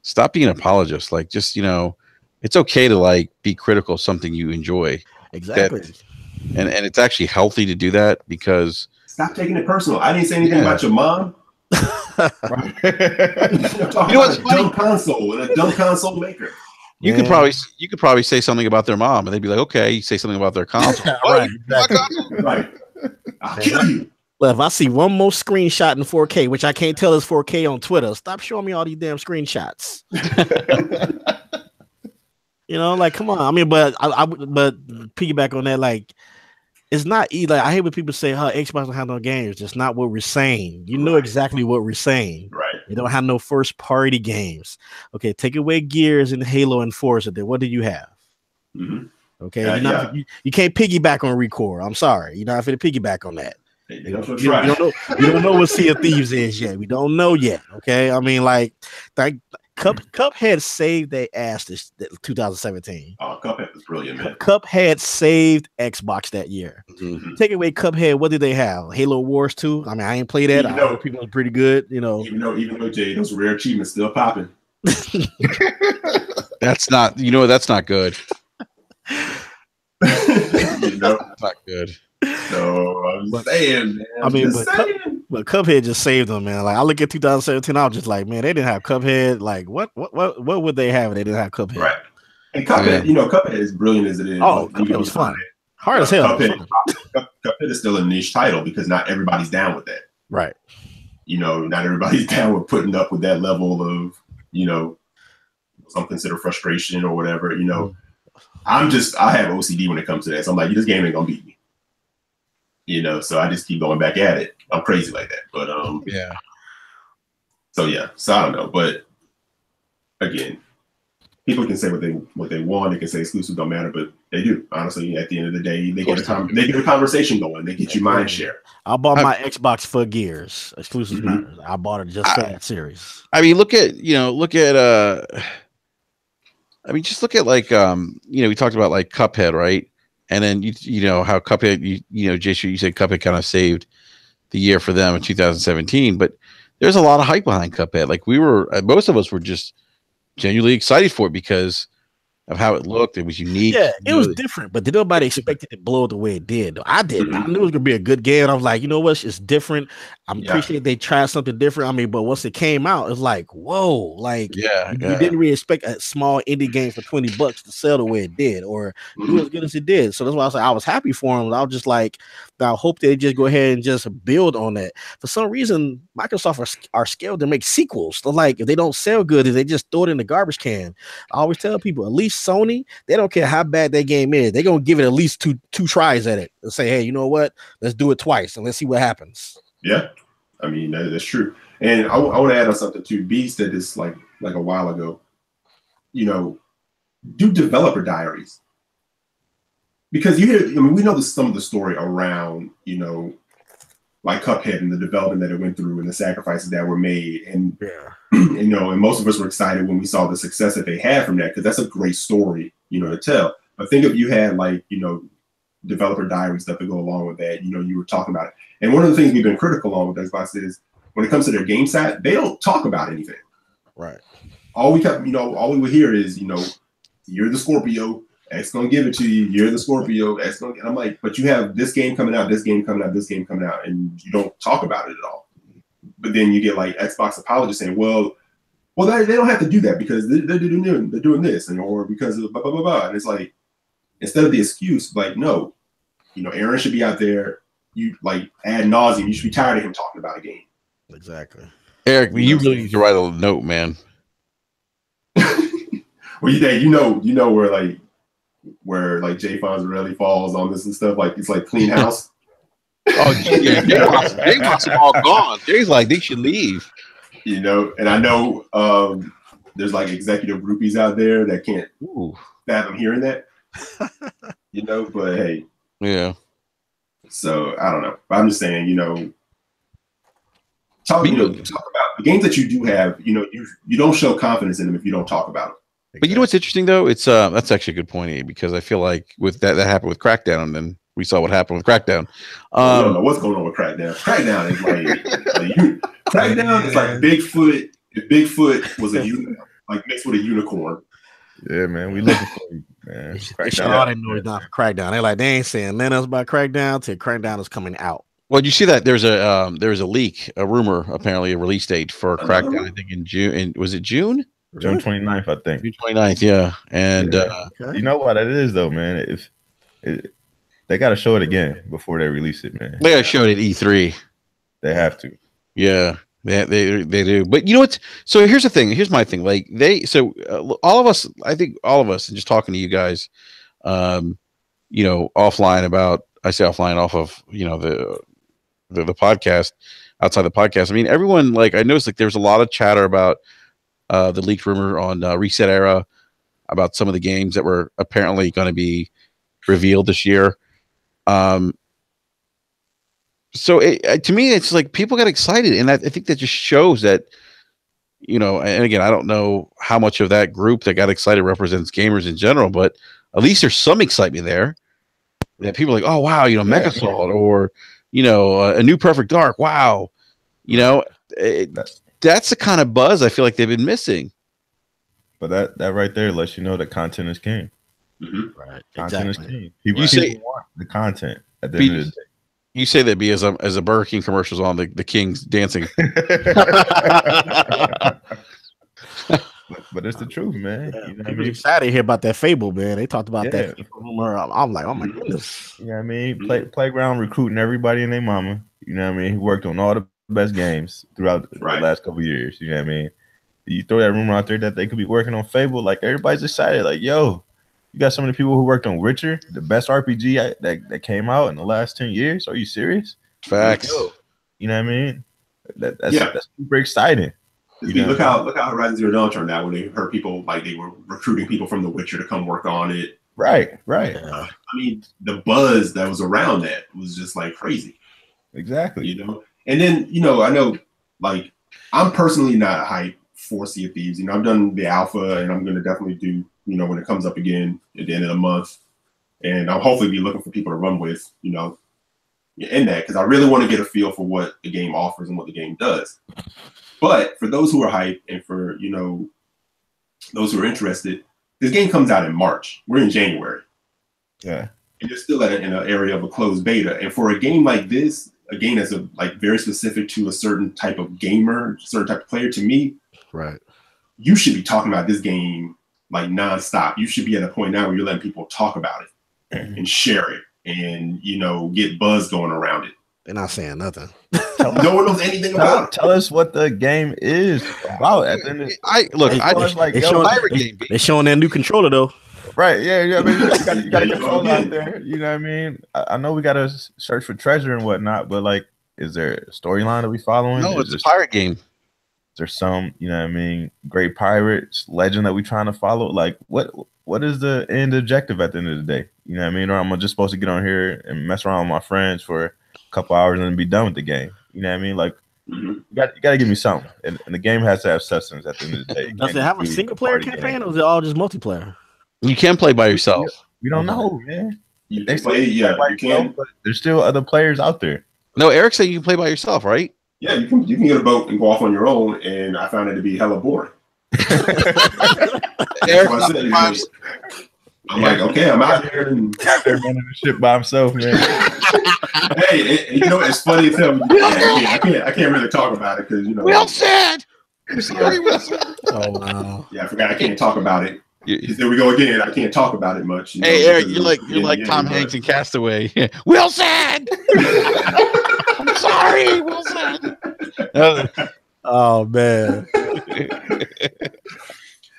stop being an apologist. Like, just it's okay to like be critical of something you enjoy. Exactly. Mm-hmm. And it's actually healthy to do that, because stop taking it personal. I didn't say anything about your mom. You know what's funny? Dumb console and a dumb console maker. You could probably say something about their mom, and they'd be like, "Okay." You say something about their console, Right, exactly. Right. I'll kill you. Well, if I see one more screenshot in 4K, which I can't tell is 4K on Twitter, stop showing me all these damn screenshots. You know, like, come on. I mean, but but piggyback on that, like, it's not like I hate when people say, "Huh, Xbox don't have no games." That's not what we're saying. You know exactly what we're saying. Right. They don't have no first party games. Okay, take away Gears and Halo and Forza. Then what do you have? Mm-hmm. Okay, you can't piggyback on Recore. I'm sorry, you're not going to piggyback on that. You don't know what Sea of Thieves is yet. We don't know yet. Okay, I mean, like Cuphead saved their ass this 2017. Oh, Cuphead was brilliant, man. Cuphead saved Xbox that year. Mm-hmm. Take away Cuphead, what did they have? Halo Wars 2? I mean, I ain't played that. I know people are pretty good, you know. Even though Jay, those rare achievements still popping. That's not good. You know? That's not good. So I'm saying, man. I mean, but Cuphead just saved them, man. Like I look at 2017, I was just like, man, they didn't have Cuphead. Like, what would they have if they didn't have Cuphead? Right. And Cuphead, you know, Cuphead is brilliant as it is. Oh, Cuphead was fun. Hard as hell. Cuphead is still a niche title because not everybody's down with that. Right. You know, not everybody's down with putting up with that level of, you know, some consider frustration or whatever. You know, I have OCD when it comes to that. So I'm like, this game ain't gonna beat me. You know, so I just keep going back at it. I'm crazy like that. But yeah. So I don't know. But again, people can say what they want. They can say exclusive don't matter, but they do. Honestly, at the end of the day, they get a conversation going. They get you mind share. I bought my Xbox for Gears. Exclusive matters. I bought it just for that series. I mean, just look at like we talked about like Cuphead, right? And then you know how Cuphead, Jason, you said Cuphead kind of saved the year for them in 2017, but there's a lot of hype behind Cuphead. Like most of us were just genuinely excited for it because of how it looked. It was unique. Yeah, it was different, but did nobody expect it to blow the way it did? I did. I knew it was gonna be a good game. I was like, you know what? It's different. I'm appreciate they tried something different. I mean, but once it came out, it's like, whoa, like you didn't really expect a small indie game for $20 to sell the way it did, or do as good as it did. So that's why I was like, I was happy for them. I was just like, I hope they just go ahead and just build on that. For some reason, Microsoft are scared to make sequels. So like, if they don't sell good, if they just throw it in the garbage can. I always tell people, at least Sony, they don't care how bad that game is. They're gonna give it at least two tries at it and say, hey, you know what? Let's do it twice and let's see what happens. Yeah, I mean that's true. And I want to add on something too. B said this like a while ago. You know, do developer diaries because you hear. I mean, we know some of the story around like Cuphead and the development that it went through and the sacrifices that were made, and and most of us were excited when we saw the success that they had from that because that's a great story, to tell. But think if you had developer diary stuff to go along with that. You were talking about it, and one of the things we've been critical on with Xbox is when it comes to their game side, they don't talk about anything. Right. All we would hear is you're the Scorpio. X gonna give it to you. You're the Scorpio. X gonna. And I'm like, but you have this game coming out, this game coming out, this game coming out, and you don't talk about it at all. But then you get like Xbox apologists saying, well, they don't have to do that because they're doing this, or because of blah blah blah blah. And it's like, instead of the excuse, like, no, Aaron should be out there. You like ad nauseum. You should be tired of him talking about a game. Exactly. Eric, you really need to write a note, man. Well, where Jay Fonzarelli falls on this and stuff, like it's like clean house. Oh yeah, Jay wants them all gone. Jay's like they should leave. And I know there's like executive groupies out there that can't fathom hearing that. But hey, yeah. So I don't know. But I'm just saying, talk about the games that you do have. You don't show confidence in them if you don't talk about them. But you know what's interesting though? It's that's actually a good point, Abe, because I feel like with that happened with Crackdown, and then we saw what happened with Crackdown. I don't know what's going on with Crackdown. Crackdown is Crackdown is like Bigfoot. If Bigfoot was mixed with a unicorn. Yeah, man, we looking for you, man. All they know is not for Crackdown. They're like, they ain't saying nothing else about Crackdown till Crackdown is coming out. Well, you see that there's a leak, a rumor, apparently a release date for Crackdown. I think in June. And was it June? June 29th, I think. June 29th, yeah. And You know what it is though, man. They got to show it again before they release it, man. they got to show it at E3. They have to. Yeah, they do. But you know what? So here's the thing. Here's my thing. Like all of us, I think all of us, and just talking to you guys, offline about. I say offline off of the podcast, outside the podcast. I mean, everyone, like, I noticed like there's a lot of chatter about the leaked rumor on Reset Era about some of the games that were apparently going to be revealed this year. So to me, it's like people got excited, and I think that just shows that, and again, I don't know how much of that group that got excited represents gamers in general, but at least there's some excitement there that people are like, oh wow, MechaSalt or a new Perfect Dark, wow, that's the kind of buzz I feel like they've been missing. But that right there lets you know that content is king. Mm-hmm. Right. Content Exactly. is king. People want the content at the end of the day. You say that as a Burger King commercials on the Kings dancing. But it's the truth, man. Yeah, You know what I people mean? excited to hear about that Fable, man. They talked about Yeah. that rumor. I'm like, oh my goodness. You know what I mean? Playground recruiting everybody and their mama. You know what I mean? He worked on all the best games throughout the last couple of years. You know what I mean? You throw that rumor out there that they could be working on Fable, like everybody's excited. Like, yo, you got some of the people who worked on Witcher, the best RPG that came out in the last 10 years. Are you serious? Facts. You know what I mean? That's super exciting. Look how Horizon Zero Dawn turned out when they heard people like they were recruiting people from The Witcher to come work on it. Right. Yeah. I mean, the buzz that was around that was just like crazy. Exactly. And then I know like I'm personally not hyped for Sea of Thieves. I've done the alpha, and I'm going to definitely do when it comes up again at the end of the month, and I'll hopefully be looking for people to run with in that, because I really want to get a feel for what the game offers and what the game does. But for those who are hyped and for those who are interested, this game comes out in March. We're in January. Yeah. And you're still in an area of a closed beta. And for a game like this, a game that's very specific to a certain type of gamer, certain type of player, to me, Right. you should be talking about this game like nonstop. You should be at a point now where you're letting people talk about it and share it and get buzz going around it. They're not saying nothing. No one knows anything about it. Tell us what the game is about. At the end of They're showing that new controller though. Right, yeah. I mean, you got a controller out there. You know what I mean? I know we got to search for treasure and whatnot, but like, is there a storyline that we following? No, it's a pirate game. Is there some, great pirates legend that we trying to follow? Like, what is the end objective at the end of the day? You know what I mean? Or am I just supposed to get on here and mess around with my friends for a couple hours and then be done with the game? You know what I mean? Like, you got to give me something, and the game has to have substance at the end of the day. Does it have a single player campaign, or is it all just multiplayer? You can play by yourself. We don't know, man. You can. But there's still other players out there. No, Eric said you can play by yourself, right? Yeah, you can get a boat and go off on your own, and I found it to be hella boring. Eric, I'm like, okay, I'm out here and Out there running the ship by himself, man. hey, it's funny as hell. I can't really talk about it because Wilson. I'm sorry, Wilson. Oh wow. Yeah, I forgot I can't talk about it. There we go again. I can't talk about it much. Hey, Eric, you're like Tom Hanks in Castaway. Wilson. I'm sorry, Wilson. Oh man.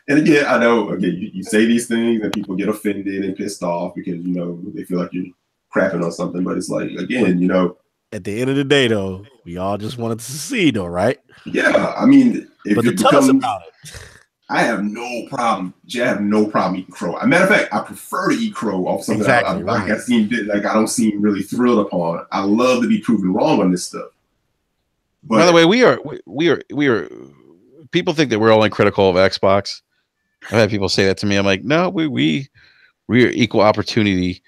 And again, I know. Again, you say these things and people get offended and pissed off because they feel like you're crapping on something. But it's like, again, At the end of the day, though, we all just wanted to see, though, right? Yeah, I mean, if it tell us becomes, about it. I have no problem. I have no problem eating crow. As a matter of fact, I prefer to eat crow off something I don't seem really thrilled upon. I love to be proven wrong on this stuff. But, by the way, we are. People think that we're only critical of Xbox. I've had people say that to me. I'm like, no, we are equal opportunity.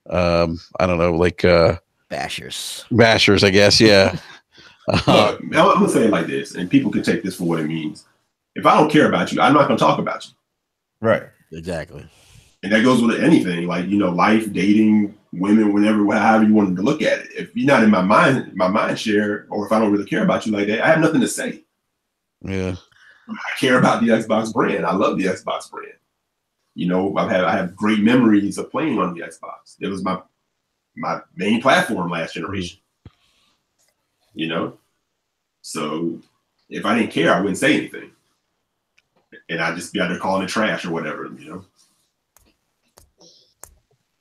I don't know, like bashers, I guess. Yeah. I'm gonna say it like this, and people can take this for what it means. If I don't care about you, I'm not gonna talk about you. Right. Exactly. And that goes with anything, like life, dating, women, however you wanted to look at it. If you're not in my mind share, or if I don't really care about you like that, I have nothing to say. Yeah. I care about the Xbox brand. I love the Xbox brand. You know, I have great memories of playing on the Xbox. It was my main platform last generation. You know, so if I didn't care, I wouldn't say anything, and I'd just be out there calling it trash or whatever. You know.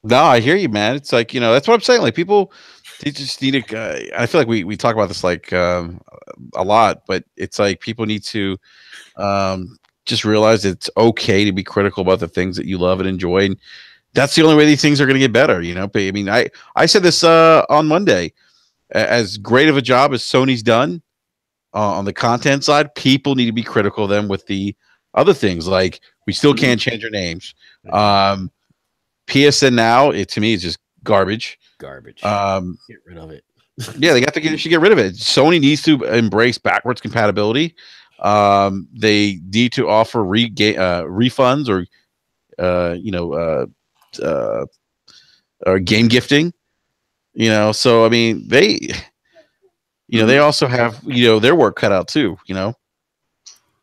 No, I hear you, man. It's like, that's what I'm saying. Like, people, they just need to. I feel like we talk about this like a lot, but it's like people need to just realize it's okay to be critical about the things that you love and enjoy, and that's the only way these things are going to get better. But, I mean, I said this on Monday. As great of a job as Sony's done on the content side, people need to be critical of them with the other things. Like, we still can't change our names. PSN Now, to me, is just garbage. Get rid of it. Yeah, they should get rid of it. Sony needs to embrace backwards compatibility. They need to offer refunds or game gifting. So I mean, they also have their work cut out too.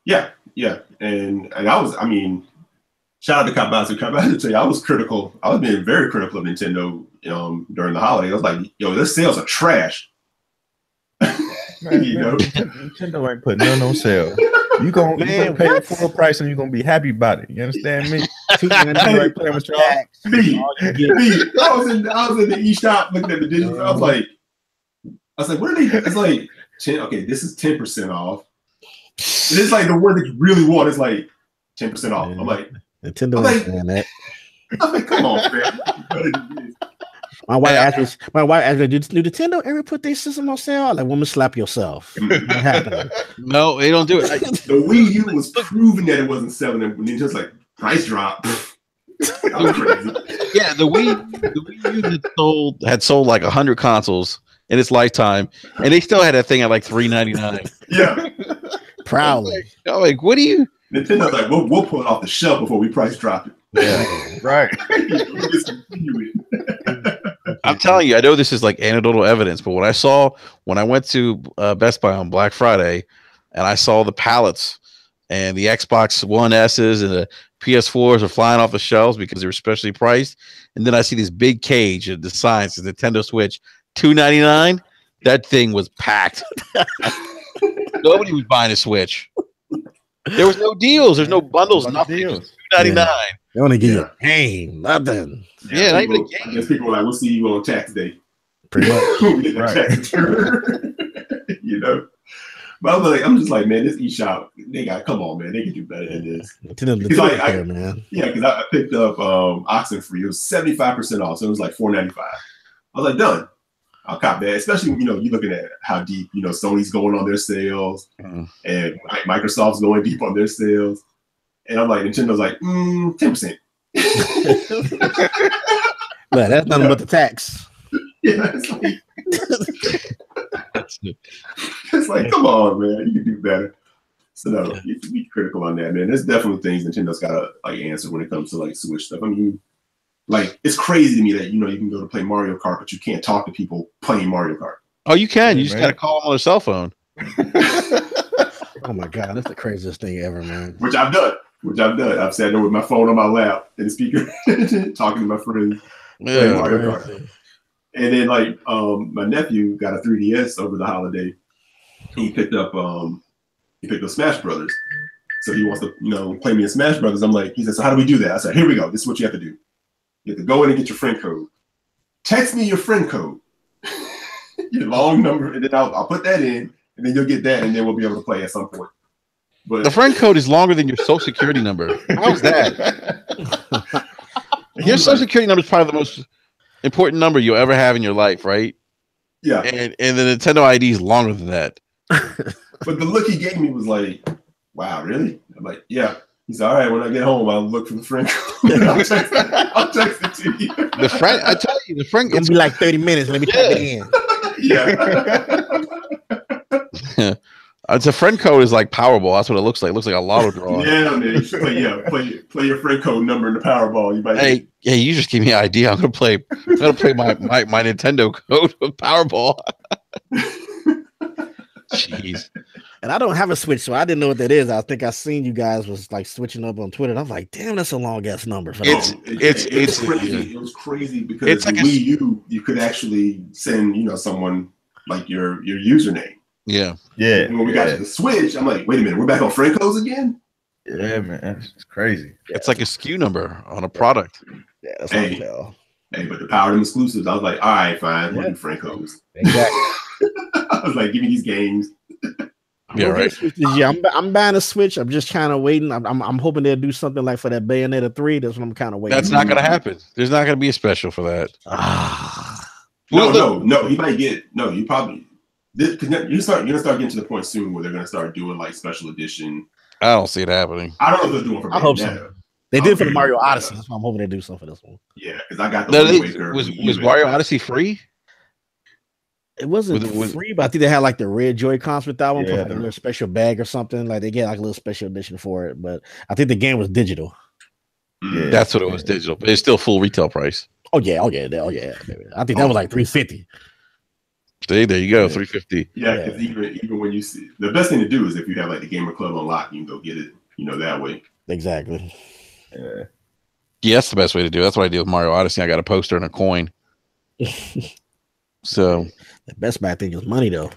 Yeah, and I mean, shout out to Kabazu. Kabazu, tell you, I was critical. I was being very critical of Nintendo during the holiday. I was like, their sales are trash. Nintendo ain't putting no sale. You gonna pay the full price and you're gonna be happy about it. You understand me? I was in the eShop looking at the digits. I was like, what are they? It's like 10. Okay, this is 10% off. And it's like the word that you really want is like 10% off. I'm like, Nintendo ain't saying that. I'm like, come on, man. My wife asked me, "Do Nintendo ever put their system on sale?" I'm like, "Woman, slap yourself." Not happening. No, they don't do it. The Wii U was proving that it wasn't selling, and Nintendo's like, price drop. That was crazy. Yeah, the Wii U had sold like 100 consoles in its lifetime, and they still had that thing at like $399. Yeah, proudly. I'm like, what do you? Nintendo's like, we'll pull it off the shelf before we price drop it. Yeah, right. I'm telling you, I know this is like anecdotal evidence, but when I went to Best Buy on Black Friday, and I saw the pallets and the Xbox One S's and the PS4s are flying off the shelves because they were specially priced, and then I see this big cage of the signs, the Nintendo Switch, $299. That thing was packed. Nobody was buying a Switch. There was no deals. There's no bundles. Nothing. $299. They want to give you a game, nothing. Yeah, not even a game. I guess people were like, we'll see you on tax day. Pretty much. Right. But I'm just like, man, this eShop, come on, man, they can do better than this. Man. Yeah, because I picked up Oxenfree. It was 75% off, so it was like $4.95. I was like, done. I'll cop that. Especially, you're looking at how deep, Sony's going on their sales, and Microsoft's going deep on their sales. And I'm like, Nintendo's like, 10%. But that's nothing but the tax. Yeah, it's like, come on, man, you can do better. So no, you have to be critical on that, man. There's definitely things Nintendo's gotta answer when it comes to Switch stuff. I mean, it's crazy to me that you can go to play Mario Kart, but you can't talk to people playing Mario Kart. Oh, you can. You just gotta call them on a cell phone. Oh my god, that's the craziest thing ever, man. Which I've done. I've sat there with my phone on my lap and the speaker, talking to my friends. Yeah, Mario Kart. And then my nephew got a 3DS over the holiday. He picked up Smash Brothers. So he wants to play me in Smash Brothers. He said, so how do we do that? I said, here we go. This is what you have to do. You have to go in and get your friend code. Text me your friend code. Your long number, and then I'll put that in, and then you'll get that, and then we'll be able to play at some point. But the friend code is longer than your social security number. How's that? Your social security number is probably the most important number you'll ever have in your life, right? Yeah. And the Nintendo ID is longer than that. But the look he gave me was like, wow, really? I'm like, yeah. He's all right. When I get home, I'll look for the friend code. I'll text it to you. The friend, I tell you, the friend gonna be like 30 minutes. Let me type it in. Yeah. It's a friend code is like Powerball. That's what it looks like. It looks like a lotto draw. Yeah, man. You should play your friend code number in the Powerball. You just gave me an idea. I'm gonna play my Nintendo code of Powerball. Jeez. And I don't have a Switch, so I didn't know what that is. I think I seen you guys was like switching up on Twitter. And I'm like, damn, that's a long ass number. For It's crazy. It was crazy because it's the like Wii U, you could actually send someone like your username. Yeah. And when we got to the Switch, I'm like, wait a minute, we're back on Franco's again? Yeah, man, it's crazy. It's like a SKU number on a product. Yeah, that's what I tell. Hey, but the power of them exclusives, I was like, all right, fine, we'll do Franco's. Exactly. I was like, give me these games. Yeah, right. Yeah, I'm buying a Switch. I'm just kind of waiting. I'm hoping they'll do something like for that Bayonetta 3. That's what I'm kind of waiting. That's not going to happen. There's not going to be a special for that. No. He might get You probably you're gonna start getting to the point soon where they're gonna start doing like special edition. I don't see it happening. I don't know if they're doing for Bayonetta. I hope so. They did for the Mario Odyssey. That's why I'm hoping they do something for this one. Yeah, because I got the Wind Waker. Was Mario Odyssey free? It wasn't free, but I think they had like the red Joy-Cons with that one, like a little special bag or something. Like they get like a little special edition for it. But I think the game was digital. Yeah, that's what it was, digital. But it's still full retail price. Oh yeah. I think that was like $350. There you go, $350. Yeah, because even when you see, the best thing to do is if you have like the Gamer Club unlocked, you can go get it, that way. Exactly. Yeah, that's the best way to do it. That's what I did with Mario Odyssey. I got a poster and a coin. So the best bad thing is money, though.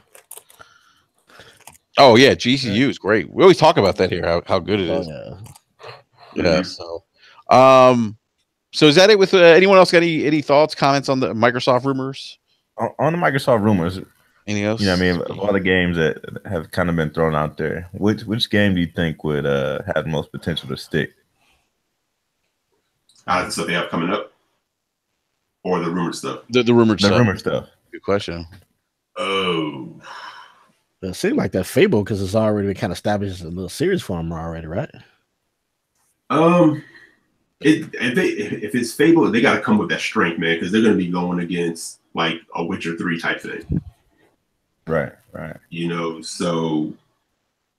Oh yeah, GCU is great. We always talk about that here, how good it is. Yeah. So is that it? With anyone else got any thoughts, comments on the Microsoft rumors? On the Microsoft rumors, anything else? I mean, a lot of games that have kind of been thrown out there. Which game do you think would have the most potential to stick? The stuff they have coming up, or the rumored stuff? The rumored stuff. The rumored stuff. Good question. Oh, it seems like that Fable because it's already been kind of established as a little series for them already, right? If it's Fable, they got to come with that strength, man, because they're going to be going against like a Witcher 3 type thing. Right. So,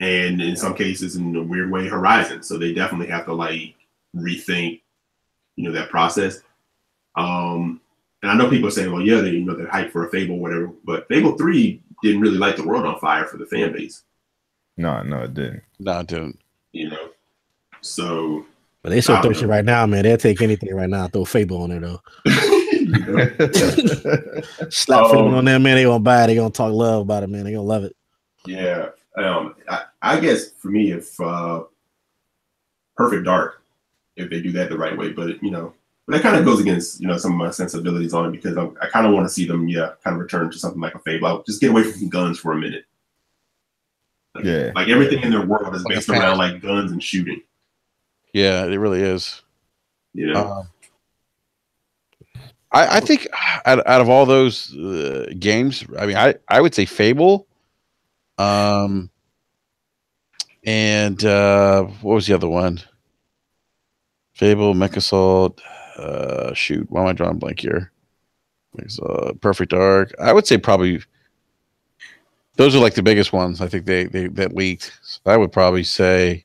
and in some cases, in a weird way, Horizon. So they definitely have to like rethink, that process. And I know people are saying, well, yeah, they're hyped for a Fable, whatever, but Fable 3 didn't really light the world on fire for the fan base. No, it didn't. No, it didn't. So. But they so thirsty right now, man. They'll take anything right now. Throw Fable on there, though. Slap Fable on there, man. They gonna buy it. They gonna talk love about it, man. They gonna love it. Yeah. I guess for me, if Perfect Dark, if they do that the right way, but that kind of goes against some of my sensibilities on it because I kind of want to see them, kind of return to something like a Fable. I'll just get away from guns for a minute. Like everything in their world is based around like guns and shooting. Yeah, it really is. I think out of all those games, I mean, I would say Fable. And what was the other one? Fable, MechAssault. Shoot, why am I drawing blank here? Perfect Dark. I would say probably those are like the biggest ones. I think they that leaked. So I would probably say.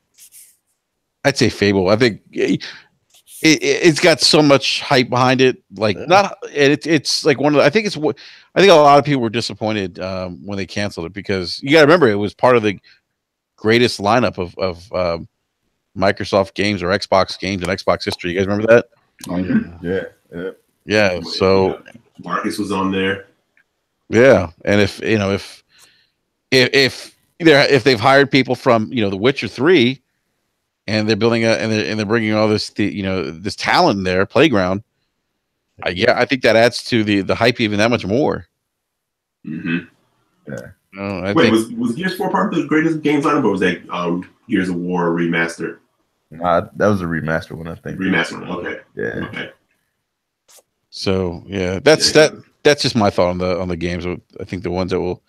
I'd say Fable. I think it's got so much hype behind it. Like it's like one of the, I think a lot of people were disappointed when they canceled it because you got to remember it was part of the greatest lineup of Microsoft games or Xbox games in Xbox history. You guys remember that? Oh, yeah. So Marcus was on there. Yeah, and if they've hired people from The Witcher 3. And they're building and they're bringing all this, this talent in there, Playground. I think that adds to the hype even that much more. Mm-hmm. Yeah. Wait, was Gears 4 part of the greatest games lineup, or was that Gears of War remaster? That was a remaster one, I think. Remaster one, okay. Yeah. Okay. So that's just my thought on the games. I think the ones that will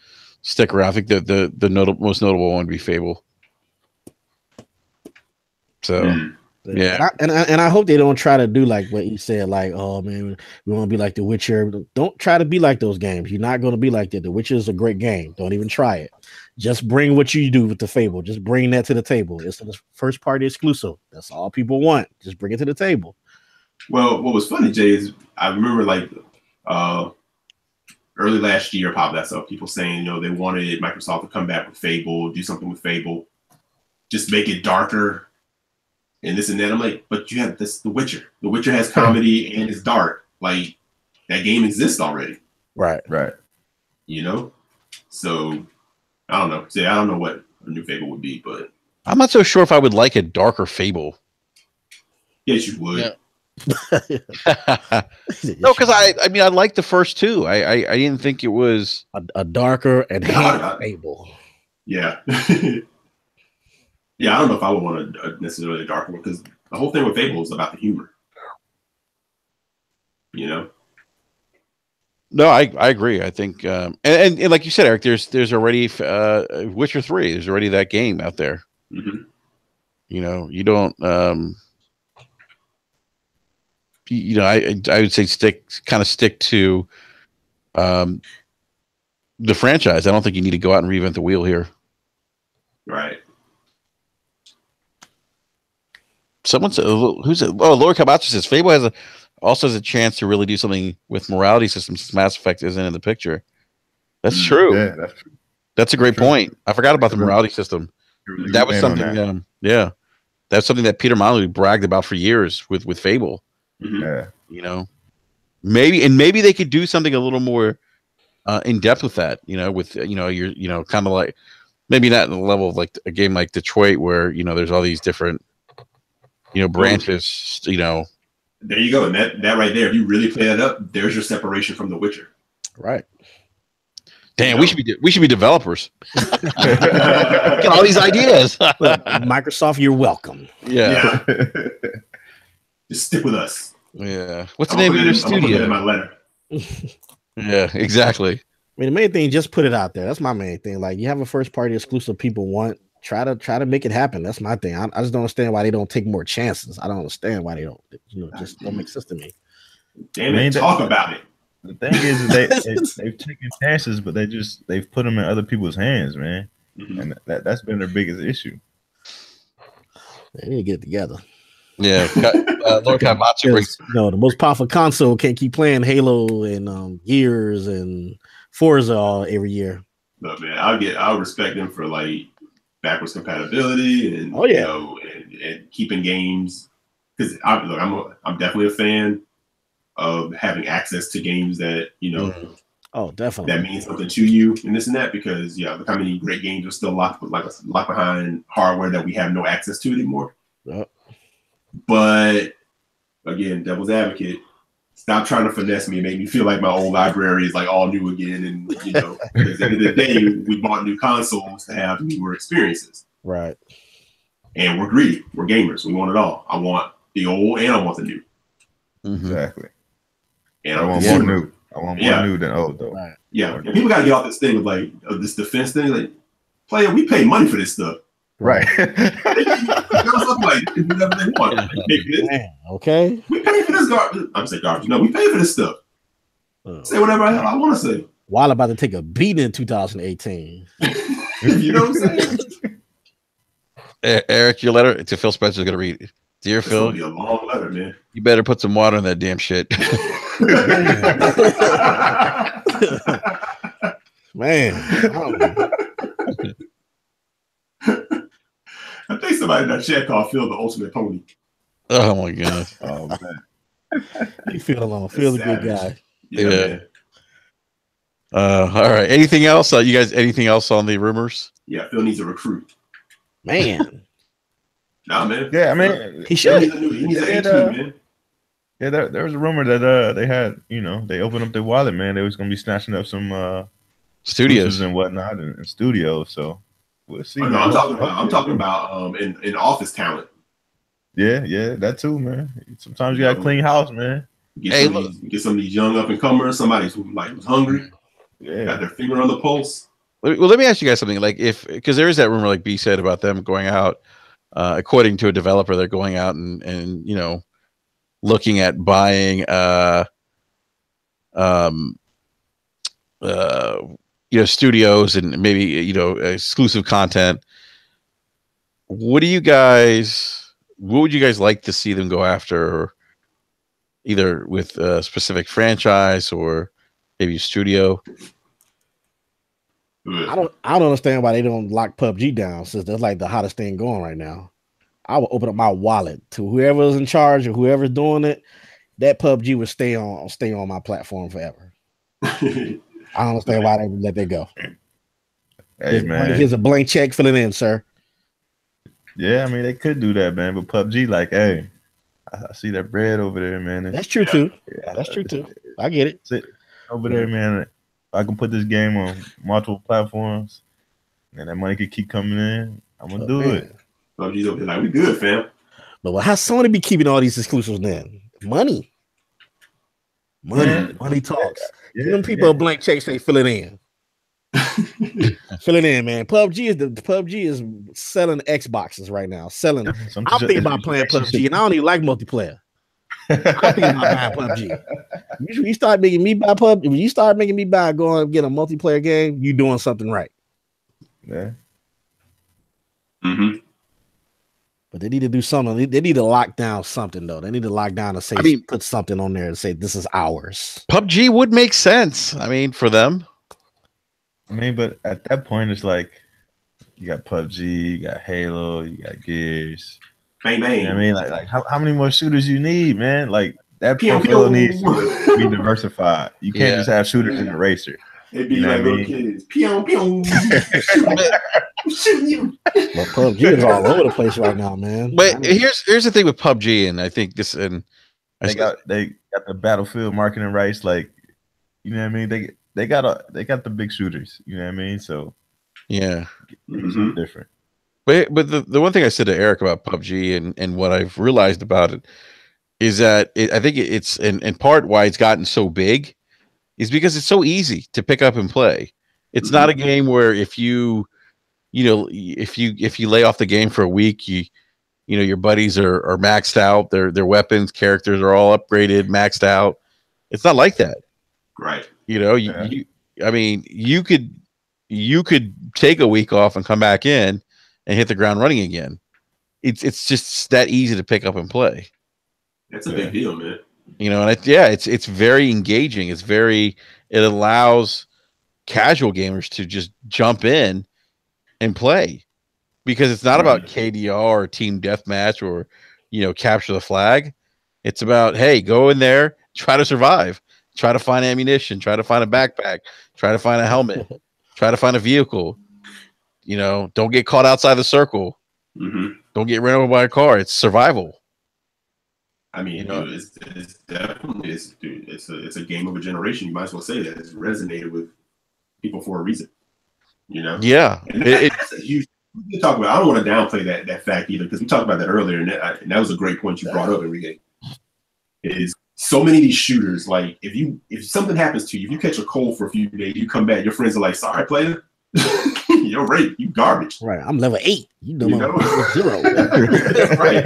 stick around. I think the most notable one would be Fable. So yeah, and I hope they don't try to do like what you said, like, oh man, we want to be like The Witcher. Don't try to be like those games. You're not going to be like that. The Witcher is a great game. Don't even try it. Just bring what you do with the Fable. Just bring that to the table. It's a first party exclusive. That's all people want. Just bring it to the table. Well, what was funny, Jay, is I remember like early last year, probably that's up. People saying, they wanted Microsoft to come back with Fable, do something with Fable, just make it darker and this and that. I'm like, but you have this, The Witcher. The Witcher has comedy and it's dark. Like, that game exists already. Right. So I don't know. I don't know what a new Fable would be, but I'm not so sure if I would like a darker Fable. yes, you would. Yeah. No, because I mean I liked the first two. I didn't think it was a darker and Fable. Yeah. Yeah, I don't know if I would want a necessarily a darker one because the whole thing with Fable is about the humor. No, I agree. I think and like you said, Eric, there's already Witcher 3. There's already that game out there. Mm-hmm. You don't I would say stick to the franchise. I don't think you need to go out and reinvent the wheel here. Right. Someone said, who's it? Oh, Laura Kabachi says Fable also has a chance to really do something with morality systems since Mass Effect isn't in the picture. That's true. Yeah, that's true. That's a great point. I forgot about the morality system. That was something. Yeah, that's something that Peter Molyneux bragged about for years with Fable. Mm-hmm. Yeah. Maybe they could do something a little more in depth with that. With you're kind of like maybe not in the level of like a game like Detroit where there's all these different branches. There you go. And that right there, if you really play that up, there's your separation from The Witcher. Right. Damn, we should be developers. Get all these ideas. Look, Microsoft, you're welcome. Yeah. Just stick with us. Yeah. What's the name of your studio? In my letter. Yeah, exactly. I mean, the main thing, just put it out there. That's my main thing. Like, you have a first party exclusive people want. Try to make it happen. That's my thing. I just don't understand why they don't take more chances. I don't understand why they don't. Just don't make sense to me. Damn it! Talk about it. The thing is, they've taken chances, but they've put them in other people's hands, man. Mm-hmm. And that's been their biggest issue. They need to get it together. Yeah, Lord Kamatsu brings. The most powerful console can't keep playing Halo and Gears and Forza every year. Look, man, I'll respect them for like backwards compatibility and and keeping games because I'm definitely a fan of having access to games that oh, definitely, that means something to you and this and that because look how many great games are still locked behind hardware that we have no access to anymore. Yep. But again, devil's advocate, stop trying to finesse me and make me feel like my old library is like all new again. And because at the end of the day, we bought new consoles to have newer experiences. Right. And we're greedy. We're gamers. We want it all. I want the old and I want the new. Exactly. And I want more new. I want more new than old though. Right. Yeah. And people gotta get off this thing of like this defense thing. Like, player, we pay money for this stuff. Right. Okay. We pay for this garbage. I'm saying garbage. No, we pay for this stuff. Say whatever I want to say. While about to take a beating in 2018. You know what I'm saying? Eric, your letter to Phil Spencer is going to read. Dear Phil, be a long letter, man. You better put some water in that damn shit. Man. I think somebody in that chat called Phil the ultimate pony. Oh my god. Oh man. You feel alone. Phil the good guy. Yeah. All right. Anything else? You guys, anything else on the rumors? Yeah, Phil needs a recruit. Man. Nah, man. Yeah, I mean, he should. He needs an 18, man. Yeah, there was a rumor that they had, they opened up their wallet, man. They was gonna be snatching up some studios and whatnot and studios. So we'll see. Oh, no, I'm talking about in office talent. Yeah, that too, man. Sometimes you gotta clean house, man. Get some of these young up and comers, somebody who's hungry. Yeah, got their finger on the pulse. Well, let me ask you guys something. Like, because there is that rumor, like B said, about them going out, according to a developer, they're going out and looking at buying studios and maybe exclusive content. What would you guys like to see them go after, either with a specific franchise or Maybe a studio. I don't understand why they don't lock PUBG down, since that's like the hottest thing going right now. I would open up my wallet to whoever's in charge or whoever's doing it. That PUBG would stay on my platform forever. I don't understand why they let that go. Hey, man. Here's a blank check, fill it in, sir. Yeah, I mean they could do that, man. But PUBG, like, hey, I see that bread over there, man. That's true too. Yeah, that's true too. I get it. Sit over there, man. I can put this game on multiple platforms, and that money could keep coming in. I'm gonna do it. PUBG's over there like, we good, fam. But how Sony be keeping all these exclusives then? Money talks. Give them people a blank check, say fill it in. Fill it in, man. PUBG is selling Xboxes right now. Selling. I'm thinking about playing PUBG, and I don't even like multiplayer. I'm thinking about buying PUBG. You start making me buy PUBG. When you start making me buy, go and get a multiplayer game, you doing something right. Yeah. Mm-hmm. But they need to do something. They need to lock down something, though. They need to lock down and say, put something on there and say this is ours. PUBG would make sense. I mean, for them. I mean, but at that point, it's like you got PUBG, you got Halo, you got Gears. Bang, bang. You know what I mean, like how many more shooters you need, man? Like that portfolio needs to be diversified. You can't just have shooters in a racer. It'd be like little kids. Pew, pew. Shooting you. But PUBG is all over the place right now, man. But here's the thing with PUBG, and I think this, and they got the Battlefield marketing rights, like, you know what I mean? They got the big shooters, you know what I mean? So yeah, it's different. But the one thing I said to Eric about PUBG and what I've realized about it is that I think it's in part why it's gotten so big is because it's so easy to pick up and play. It's not a game where if you lay off the game for a week, you know your buddies are maxed out, their weapons, characters are all upgraded, maxed out. It's not like that. Right. You know, you could take a week off and come back in and hit the ground running again. It's just that easy to pick up and play. That's a big deal, man. You know, and it's very engaging. It allows casual gamers to just jump in and play because it's not about KDR or team deathmatch or, you know, capture the flag. It's about, hey, go in there, try to survive, try to find ammunition, try to find a backpack, try to find a helmet, try to find a vehicle. You know, don't get caught outside the circle. Don't get ran over by a car. It's survival. I mean, you know, it's definitely it's a game of a generation. You might as well say that it's resonated with people for a reason. You know, yeah. It's a huge. We talk about. I don't want to downplay that fact either because we talked about that earlier, and that was a great point you brought up, Enrique. Is so many of these shooters, like if something happens to you, if you catch a cold for a few days, you come back, your friends are like, "Sorry, player, you're right, you garbage." Right, I'm level 8. You know? 0. Right,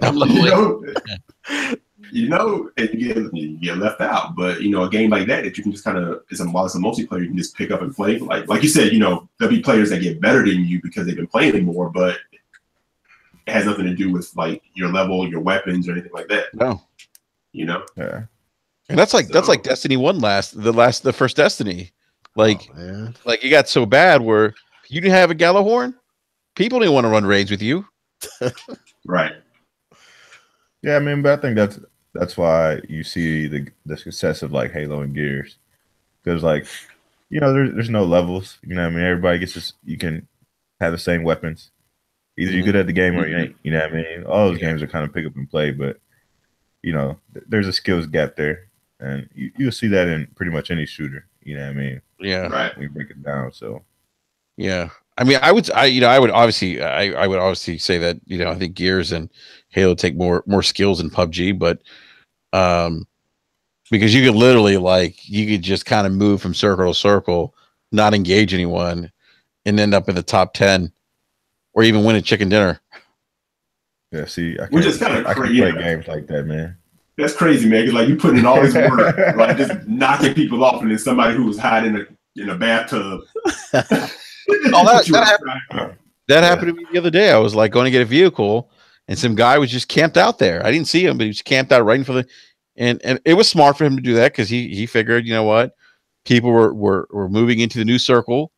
I'm level 8. You know, and you get left out. But you know, a game like that you can just kind of while it's a multiplayer, you can just pick up and play. Like you said, you know, there'll be players that get better than you because they've been playing more, but it has nothing to do with like your level, your weapons, or anything like that. No, you know. Yeah, and that's like Destiny 1 the first Destiny. Like you got so bad where you didn't have a Gallowhorn, people didn't want to run raids with you. Right. Yeah, I mean, but I think that's why you see the success of like Halo and Gears, because like, you know, there's no levels. You know what I mean? Everybody you can have the same weapons. Either you're good at the game or you ain't. You know what I mean? All those games are kind of pick up and play, but you know, there's a skills gap there, and you'll see that in pretty much any shooter. You know what I mean? Yeah. Right. When you break it down, so yeah. I mean, I would obviously say that, you know, I think Gears and Halo take more skills in PUBG, but because you could literally you could just kind of move from circle to circle, not engage anyone, and end up in the top 10, or even win a chicken dinner. Yeah, see, I Which is kind of crazy. Play games like that, man. That's crazy, man. Because like you put in all this work, like just knocking people off, and then somebody who was hiding in a bathtub. That happened to me the other day. I was like going to get a vehicle, and some guy was just camped out there. I didn't see him, but he was camped out right in front of and it was smart for him to do that because he figured, you know what, people were moving into the new circle,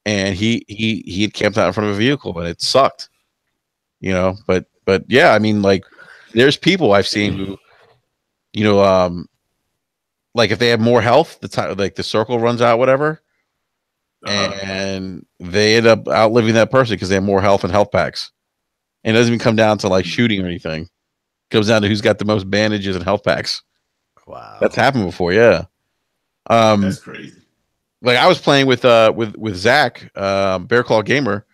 and he had camped out in front of a vehicle, and it sucked. You know, but yeah, I mean, like, there's people I've seen who, you know, like if they have more health, the time like the circle runs out, whatever, and they end up outliving that person because they have more health and health packs. And it doesn't even come down to like shooting or anything. It comes down to who's got the most bandages and health packs. Wow, that's happened before, yeah. That's crazy. Like I was playing with Zach, Bear Claw Gamer.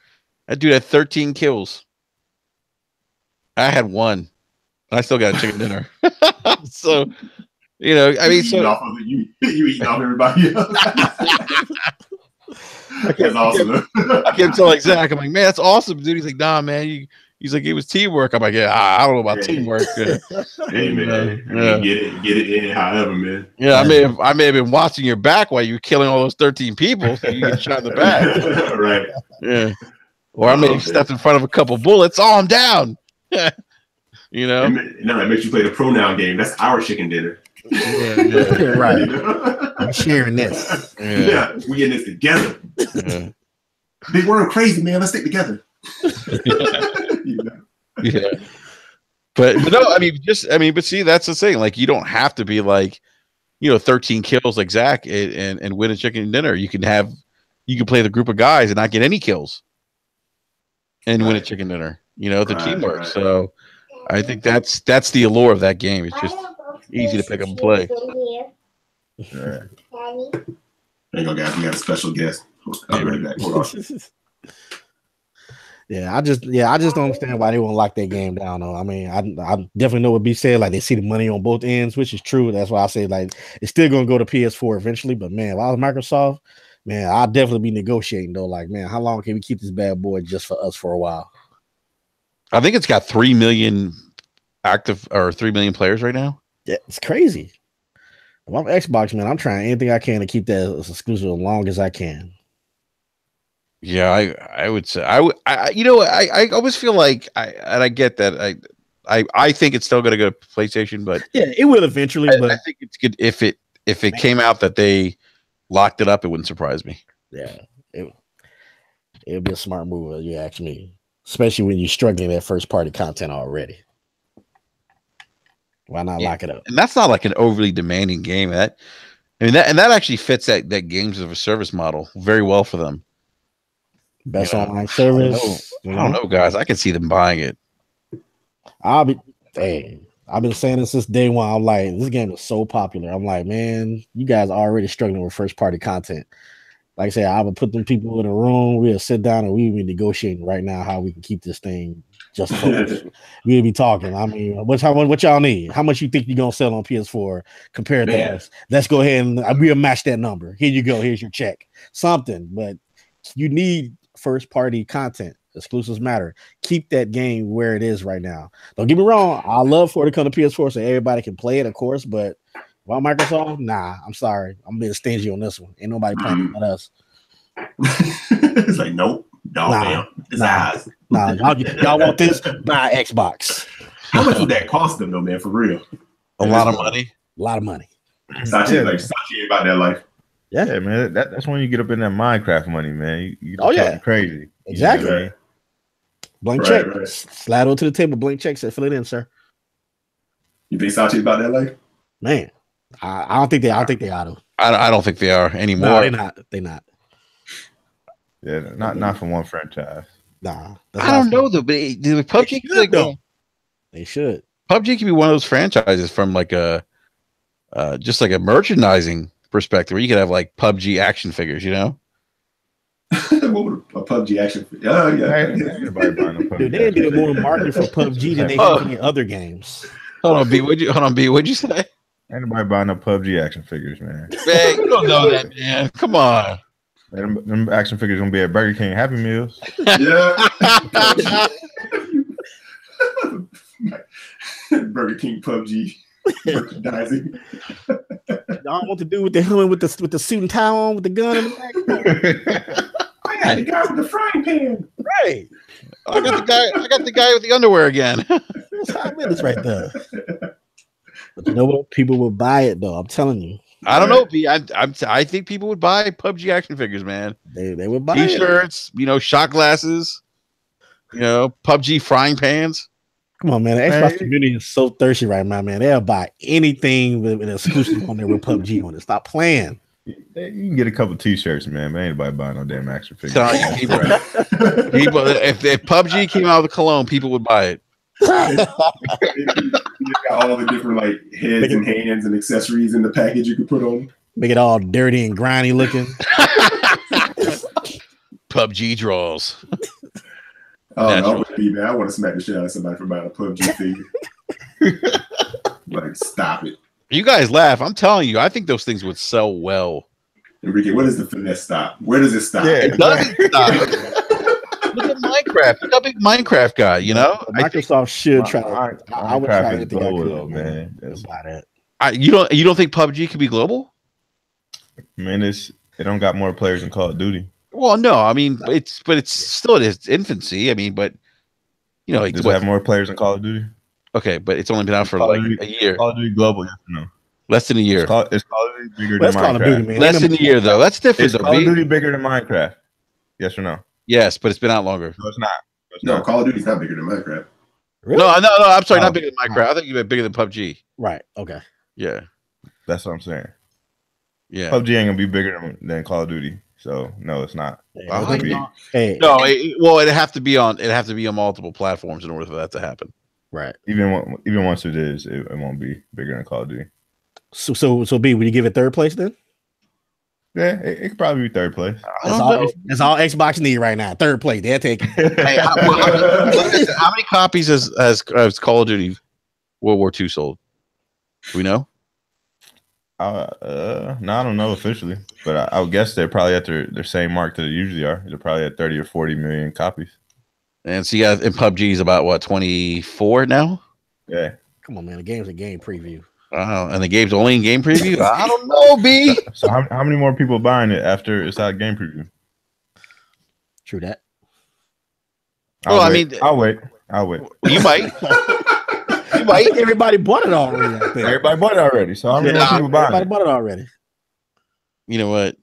That dude had 13 kills. I had 1. And I still got a chicken dinner. So, you know, I mean, so you eating off everybody else. That's awesome. I kept telling Zach, I'm like, man, that's awesome, dude. He's like, nah, man. He's like, it was teamwork. I'm like, yeah, I don't know about teamwork. Hey man, get it in, however, man. Yeah, I may have been watching your back while you were killing all those 13 people, so you get shot in the back. Right. Yeah. Or I may have stepped in front of a couple bullets. Oh, I'm down. You know? No, that makes you play the pronoun game. That's our chicken dinner. Yeah. Right. I'm sharing this. Yeah, we in this together. Yeah. Big Worm crazy, man. Let's stick together. Yeah. But no, but see, that's the thing. Like, you don't have to be like, you know, 13 kills like Zach and win a chicken dinner. You can play the group of guys and not get any kills and win a chicken dinner. You know, the teamwork. Right. So I think that's the allure of that game. It's just easy to pick up and play. There you go, guys. We got a special guest. I'll be right back. Hold on. I just don't understand why they won't lock that game down. Though. I mean, I definitely know what B said. Like, they see the money on both ends, which is true. That's why I say, like, it's still gonna go to PS4 eventually. But man, if I was Microsoft, man, I'll definitely be negotiating though. Like, man, how long can we keep this bad boy just for us for a while? I think it's got 3 million active or 3 million players right now. Yeah, it's crazy. If I'm Xbox, man, I'm trying anything I can to keep that as exclusive as long as I can. Yeah, I would say I you know, I always feel like I get that I think it's still going to go to PlayStation, but yeah, it will eventually. But I think it's good if it came out that they locked it up. It wouldn't surprise me. Yeah, it would be a smart move, if you ask me. Especially when you're struggling at first party content already. Why not lock it up? And that's not like an overly demanding game. That actually fits that games of a service model very well for them. Best online service. I don't know, guys. I can see them buying it. I've been saying this since day one. I'm like, this game is so popular. I'm like, man, you guys are already struggling with first party content. Like I said, I would put them people in a room. We'll sit down and we'll be negotiating right now how we can keep this thing just for us. We'll be talking. I mean, what y'all need? How much you think you're gonna sell on PS4 compared to us? Let's go ahead and we'll match that number. Here you go. Here's your check. Something, but you need first party content. Exclusives matter. Keep that game where it is right now. Don't get me wrong. I love for it to come to PS4 so everybody can play it, of course, but while Microsoft, nah, I'm sorry. I'm being stingy on this one. Ain't nobody playing about us. It's like, nope. No, it's ours. Nah, y'all want this? Buy Xbox. How much would that cost them, though, man, for real? A lot of money. A lot of money. Sachi about that life. Yeah, man. That's when you get up in that Minecraft money, man. You crazy. Exactly. You know what I mean? Blank check. Right. Slide over to the table. Blank check. Said, fill it in, sir. You think Sachi about that life? Man, I don't think they. I don't think they are. I don't think they are anymore. No, they're not. They're not. Yeah, not from one franchise. Nah, I don't know though. But PUBG should, though. They should. PUBG could be one of those franchises from like a just like a merchandising perspective, where you could have like PUBG action figures. You know. What would a PUBG action figure? Oh yeah. Dude, they did more marketing for PUBG than they did in other games. Hold on, B. What'd you say? Anybody buying up PUBG action figures, man? Man, you don't know that, man. Come on. Them action figures gonna be at Burger King Happy Meals. Yeah. Burger King PUBG merchandising. Y'all want to do with the helmet with the suit and tie on with the gun in the back? I got the guy with the frying pan. Right. I got the guy with the underwear again. That's 5 minutes right there. But you know what? People will buy it though. I'm telling you. I don't know. I think people would buy PUBG action figures, man. They would buy T-shirts, shot glasses, PUBG frying pans. Come on, man. The Xbox community is so thirsty right now, man. They'll buy anything with an exclusive on there with PUBG on it. Stop playing. You can get a couple T-shirts, man. But ain't nobody buying no damn action figures. People, if PUBG came out with cologne, people would buy it. You got all the different like heads and hands and accessories in the package you could put on. Make it all dirty and grimy looking. PUBG draws. Oh, that would be, man. I want to smack the shit out of somebody for buying a PUBG figure. Like, stop it. You guys laugh. I'm telling you, I think those things would sell well. Enrique, what does the finesse stop? Where does it stop? Yeah, It doesn't stop. Look at Minecraft. Look how big Minecraft got, Microsoft should try to. I would try Minecraft is anything I global, could, though, man. That's- buy that. You don't think PUBG could be global? Man, it don't got more players than Call of Duty. Well, no. I mean, it's still in its infancy. I mean, but like, Does it have more players than Call of Duty? okay, but it's only been out for Call of like Duty- a year, Call of Duty Global, yes or no? less than a year. It's Call of Duty bigger That's than Call of Minecraft. Duty, man. Less than a year, though. That's different, Is though. Call of B. Duty bigger than Minecraft? Yes or no? Yes, but it's been out longer. No, it's not. No, Call of Duty's not bigger than Minecraft. Really? No. I'm sorry, Oh. not bigger than Minecraft. I think you meant bigger than PUBG. Right. Okay. Yeah, That's what I'm saying. yeah. PUBG ain't gonna be bigger than Call of Duty. So no, it's not. I like it. Hey. No, it'd have to be on multiple platforms in order for that to happen. Right. Even once it is, it won't be bigger than Call of Duty. So B, would you give it third place then? Yeah, it could probably be third place. That's all Xbox need right now. Third place. They'll take it. Hey, how many copies has Call of Duty World War II sold? Do we know? No, I don't know officially, but I would guess they're probably at their same mark that they usually are. They're probably at 30 or 40 million copies. And so and PUBG is about what, 24 now? Yeah. Come on, man. The game's a game preview. And the game's only in game preview? I don't know, B. So how many more people are buying it after it's out game preview? True that. Well, I'll wait. You might. I think everybody bought it already. I think. Everybody bought it already. So how many more people buying Everybody it? bought it already. You know what?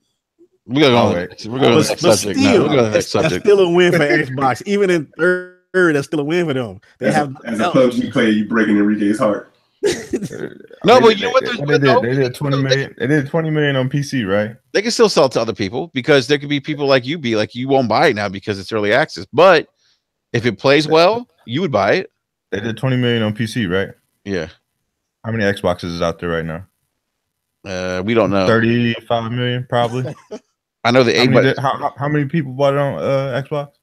We're going to go on the next subject. No, we're going to the next That's subject. still a win for Xbox. Even in third, that's still a win for them. They As a PUBG player, you breaking Enrique's heart. No, but you know what? They did 20 million. They did 20 million on PC, right? They can still sell it to other people because there could be people like you, you won't buy it now because it's early access. But if it plays well, you would buy it. They did 20 million on PC, right? Yeah. How many Xboxes is out there right now? We don't know. 35 million, probably. I know the how many people bought it on Xbox?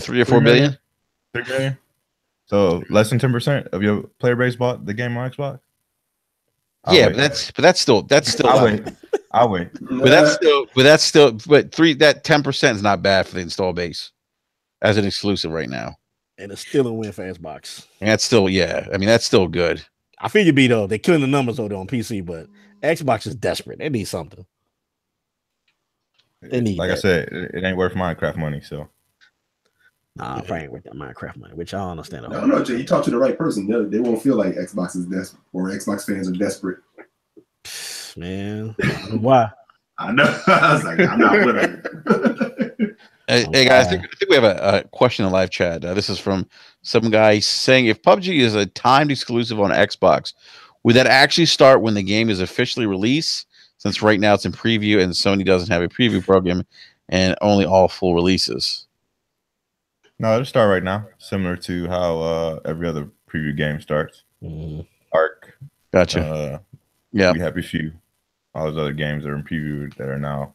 3 or 4 billion. 3 million. So less than 10% of your player base bought the game on Xbox. Yeah, but that's still. I'll wait. But that's still. But 10% is not bad for the install base as an exclusive right now. And it's still a win for Xbox. And that's still, yeah. I mean, that's still good. I feel you, B, though. They're killing the numbers over on PC, but Xbox is desperate. They need something. They need like that. I said, it ain't worth Minecraft money. So Nah, I'm praying with that Minecraft money, which I don't understand. No, Jay, you talk to the right person. They won't feel like Xbox is desperate or Xbox fans are desperate. Man, why? I know. I was like, I'm not with it. Hey guys, I think we have a question in the live chat. This is from some guy saying, if PUBG is a timed exclusive on Xbox, would that actually start when the game is officially released? Since right now it's in preview and Sony doesn't have a preview program and only all full releases. no, it'll start right now, similar to how every other preview game starts. Arc, Gotcha. Yeah. We Happy Few, all those other games that are in preview that are now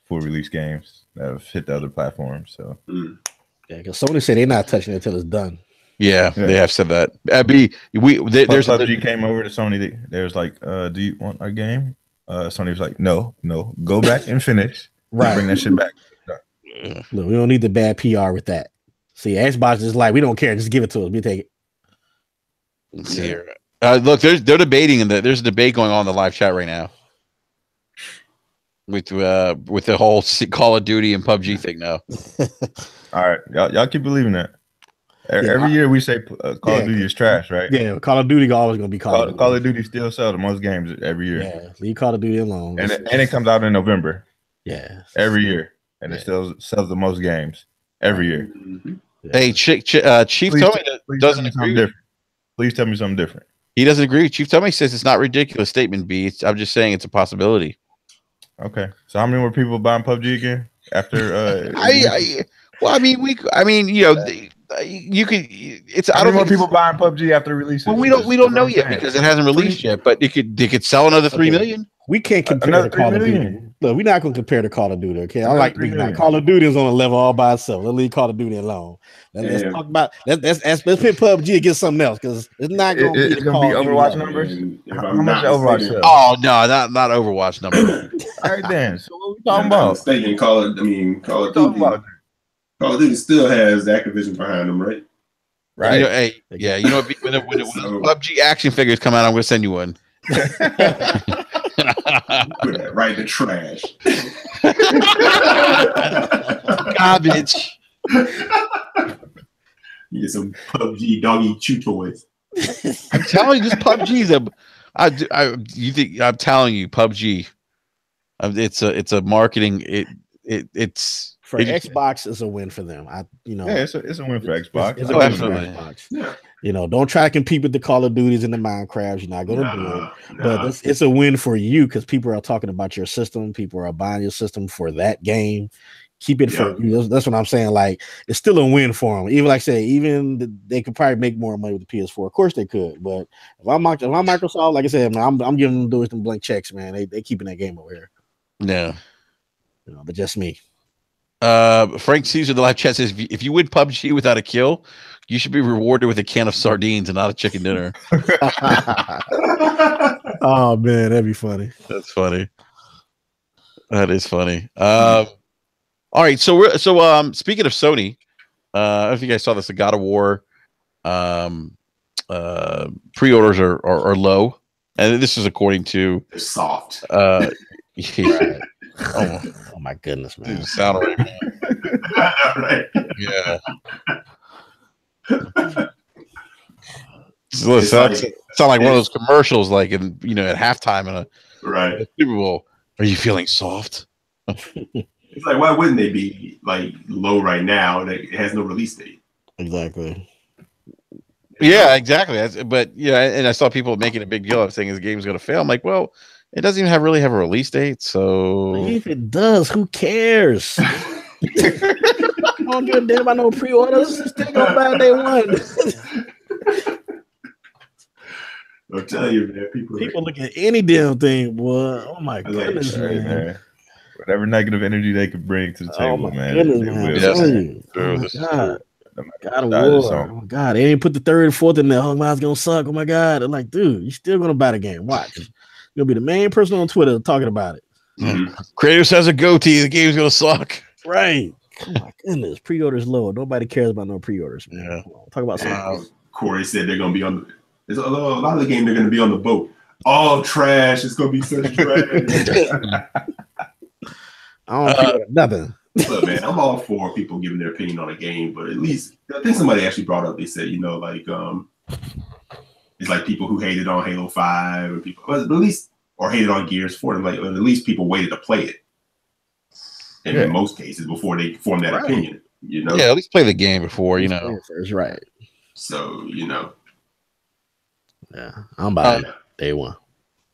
full release games that have hit the other platforms. So Yeah, because Sony said they're not touching it until it's done. Yeah, Yeah. they have said that. There's PUBG came over to Sony. They was like, "Do you want our game?" Sony was like, "No, go back and finish. Right. Bring that shit back." Look, we don't need the bad PR with that. See, Xbox is like, we don't care. Just give it to us. We take it. Let's see here. Look, they're debating, there's a debate going on in the live chat right now with the whole Call of Duty and PUBG thing now. All right, y'all keep believing that. Every year we say Call of Duty is trash, right? Yeah, Call of Duty always gonna be Call of Duty still sell the most games every year. Yeah, leave Call of Duty alone. And it comes out in November. Yeah, every year, and it still sells the most games every year. Hey, Chief Tommy doesn't agree. Please tell me something different. He doesn't agree. Chief Tommy says it's not ridiculous. Statement B. I'm just saying it's a possibility. Okay, so how many more people buying PUBG again after? You could. It's. I don't know people buying PUBG after release. Well, we don't know yet because it hasn't released yet. But they could sell another 3 million. We can't compare to Call of Duty. Look, we're not going to compare to Call of Duty. Okay, I like Call of Duty is on a level all by itself. Let's leave Call of Duty alone. Let's talk about let's put PUBG against something else because it's not going to be Overwatch numbers. How much Overwatch sell? Oh no, not Overwatch numbers. All right then. So what are we talking about? Call of Duty. Call of Duty still has Activision behind them, right? Right. You know, when PUBG action figures come out, I'm going to send you one. Put that right in the trash. Garbage. You get some PUBG doggy chew toys. I'm telling you, this PUBG is I'm telling you, PUBG. It's a marketing. It's for Xbox is a win for them. It's a win for Xbox. It's a win for Xbox. Yeah. Don't try to compete with the Call of Duties and the Minecrafts. You're not going to do it. But it's a win for you because people are talking about your system. People are buying your system for that game. Keep it for you. That's what I'm saying. Like, it's still a win for them. Even like I say, they could probably make more money with the PS4. Of course they could. But if I'm Microsoft, like I said, man, I'm giving them some blank checks, man. They keeping that game over here. Yeah. But just me. Frank Caesar, the live chat says, if you win PUBG without a kill, you should be rewarded with a can of sardines and not a chicken dinner. Oh man, that'd be funny. That's funny. That is funny. All right, so speaking of Sony, I don't know if you guys saw this. The God of War pre-orders are low, and this is according to they're soft. Yeah. Oh my goodness, man! Sound right, man. Right. Yeah. Sound like one of those commercials, like at halftime in a Super Bowl. Are you feeling soft? It's like, why wouldn't they be like low right now? It has no release date. Exactly. Yeah, exactly. But and I saw people making a big deal of saying his game's going to fail. I'm like, well, it doesn't even really have a release date. So if it does, who cares? Don't give a damn about no pre-orders. Still gonna buy day one. I'll tell you, man. People look at any damn thing, boy. Oh my goodness, man. Whatever negative energy they could bring to the table, man. Goodness, oh my God. God, oh my God, they didn't put the third and fourth in there. Oh my, it's gonna suck. Oh my God. I'm like, dude, you're still gonna buy the game. Watch. You'll be the main person on Twitter talking about it. Kratos has a goatee. The game's gonna suck. Right. Oh my goodness. Pre-orders low. Nobody cares about no pre-orders, man. Yeah. Talk about something. Corey said they're gonna be on there's a lot of the game they're gonna be on the boat. All trash. It's gonna be such trash. I don't feel nothing. Look, man, I'm all for people giving their opinion on a game, but at least I think somebody actually brought up. They said, it's like people who hated on Halo 5 or people, but at least or hated on Gears 4. Like, at least people waited to play it. And in most cases, before they form that opinion, Yeah, at least play the game before, That's right. So, Yeah, I'm buying day one.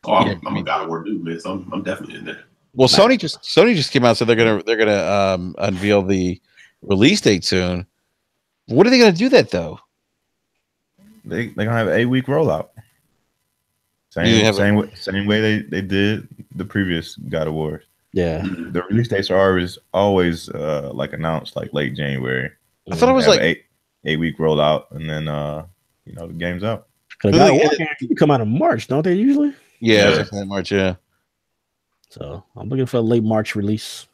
Oh, I'm a God of War dude, man. So I'm definitely in there. Well, Sony just came out and said they're gonna unveil the release date soon. What are they gonna do that though? They're gonna have an 8-week rollout. Same way they did the previous God of War. Yeah, the release dates are always like announced like late January. I thought it was like 8-week rollout, and then the game's out. God of War come out in March, don't they usually? Yeah, March. Yeah. So I'm looking for a late March release.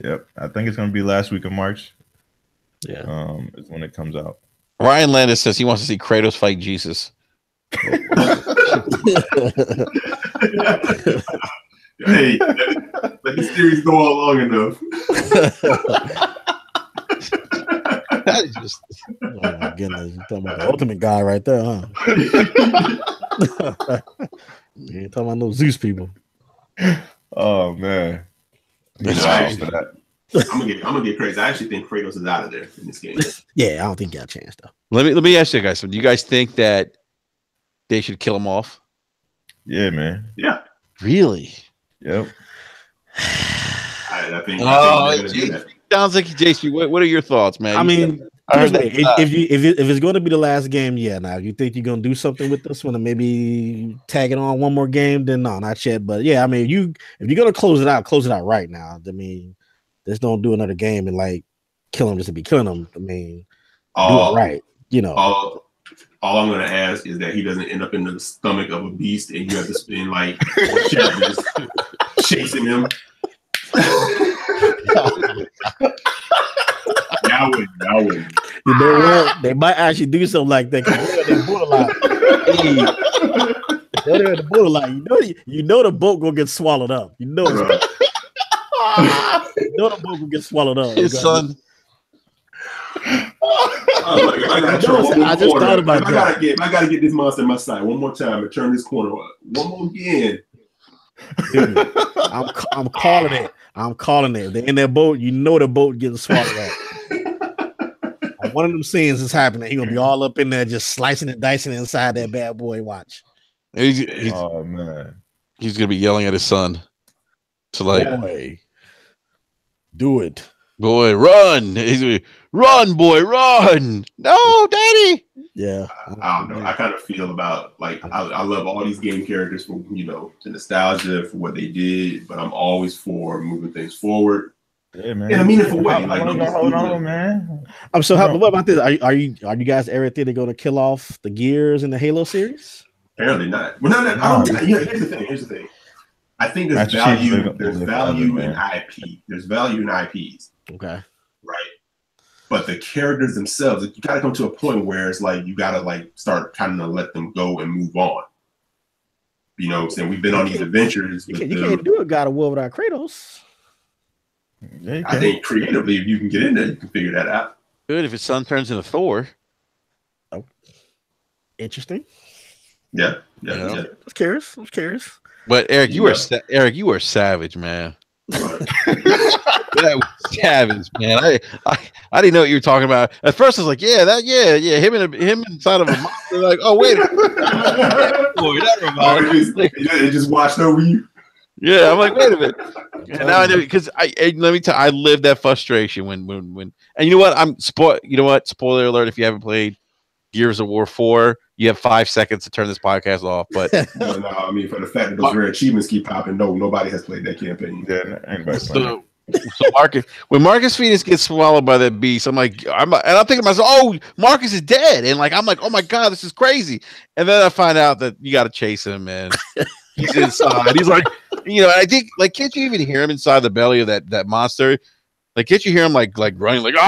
Yep, I think it's gonna be last week of March. Yeah, is when it comes out. Ryan Landis says he wants to see Kratos fight Jesus. Hey, let the series go on long enough. That is just. Oh my goodness, you talking about the ultimate guy right there, huh? You ain't talking about no Zeus people. Oh man. Wow, For that. I'm gonna get crazy. I actually think Kratos is out of there in this game. Yeah, I don't think he got a chance though. Let me ask you guys something. Do you guys think that they should kill him off? Yeah, man. Yeah, Really? Yep. I think. Oh, I think they're gonna do that. sounds like JC. What are your thoughts, man? I mean, I heard if that. if it's going to be the last game, yeah. Now, if you think you're going to do something with this one and maybe tag it on one more game, then no, not yet. But yeah, I mean, if you're going to close it out right now. I mean, just don't do another game and like kill him just to be killing him. I mean, do it right. You know. All I'm gonna ask is that he doesn't end up in the stomach of a beast and you have to spend like 4 chapters chasing him. I wouldn't. You know what? They might actually do something like that because they're borderline. They're the borderline. You know the boat gonna get swallowed up. You know, you know the boat gonna get swallowed up. His son. I just thought about that. I gotta get this monster in my side one more time and turn this corner up. One more again. Dude, I'm calling it. I'm calling it. They're in that boat. You know the boat getting swallowed up. One of them scenes is happening. He's gonna be all up in there, just slicing and dicing inside that bad boy. Watch. Oh man, he's gonna be yelling at his son to like, boy, do it, boy, run! Run, boy, run! No, daddy. Yeah, I don't know. I kind of feel about like I love all these game characters for the nostalgia for what they did, but I'm always for moving things forward. Yeah, man. In a meaningful way. Hold on, man. So what about this? Are you guys ever think they're gonna kill off the Gears in the Halo series? Apparently not. Well, I don't. Here's the thing. I think there's value. There's value in IP. There's value in IPs. Okay. Right. But the characters themselves, you got to come to a point where it's like you got to like start kind of let them go and move on. You know what I'm saying? We've been on these adventures. You can't do a God of War without Kratos. Yeah, I think creatively, if you can get in there, you can figure that out. Good if his son turns into Thor. Oh, interesting. Yeah. I was curious. But Eric, you are savage, man. That was savage, man. I didn't know what you were talking about. At first, I was like, him inside of a monster. Like, oh wait, boy, it just washed over you. Yeah, I'm like, wait a minute. And now I know because let me tell I lived that frustration when and you know what? Spoiler alert if you haven't played Gears of War 4, you have 5 seconds to turn this podcast off. But no, I mean for the fact that those rare achievements keep popping, nobody has played that campaign. Yeah, so when Marcus Phoenix gets swallowed by that beast, I'm thinking to myself, oh, Marcus is dead, and like I'm like, oh my god, this is crazy. And then I find out that you got to chase him, and he's inside. He's like, I think like, can't you even hear him inside the belly of that monster? Like, can't you hear him like running, like he's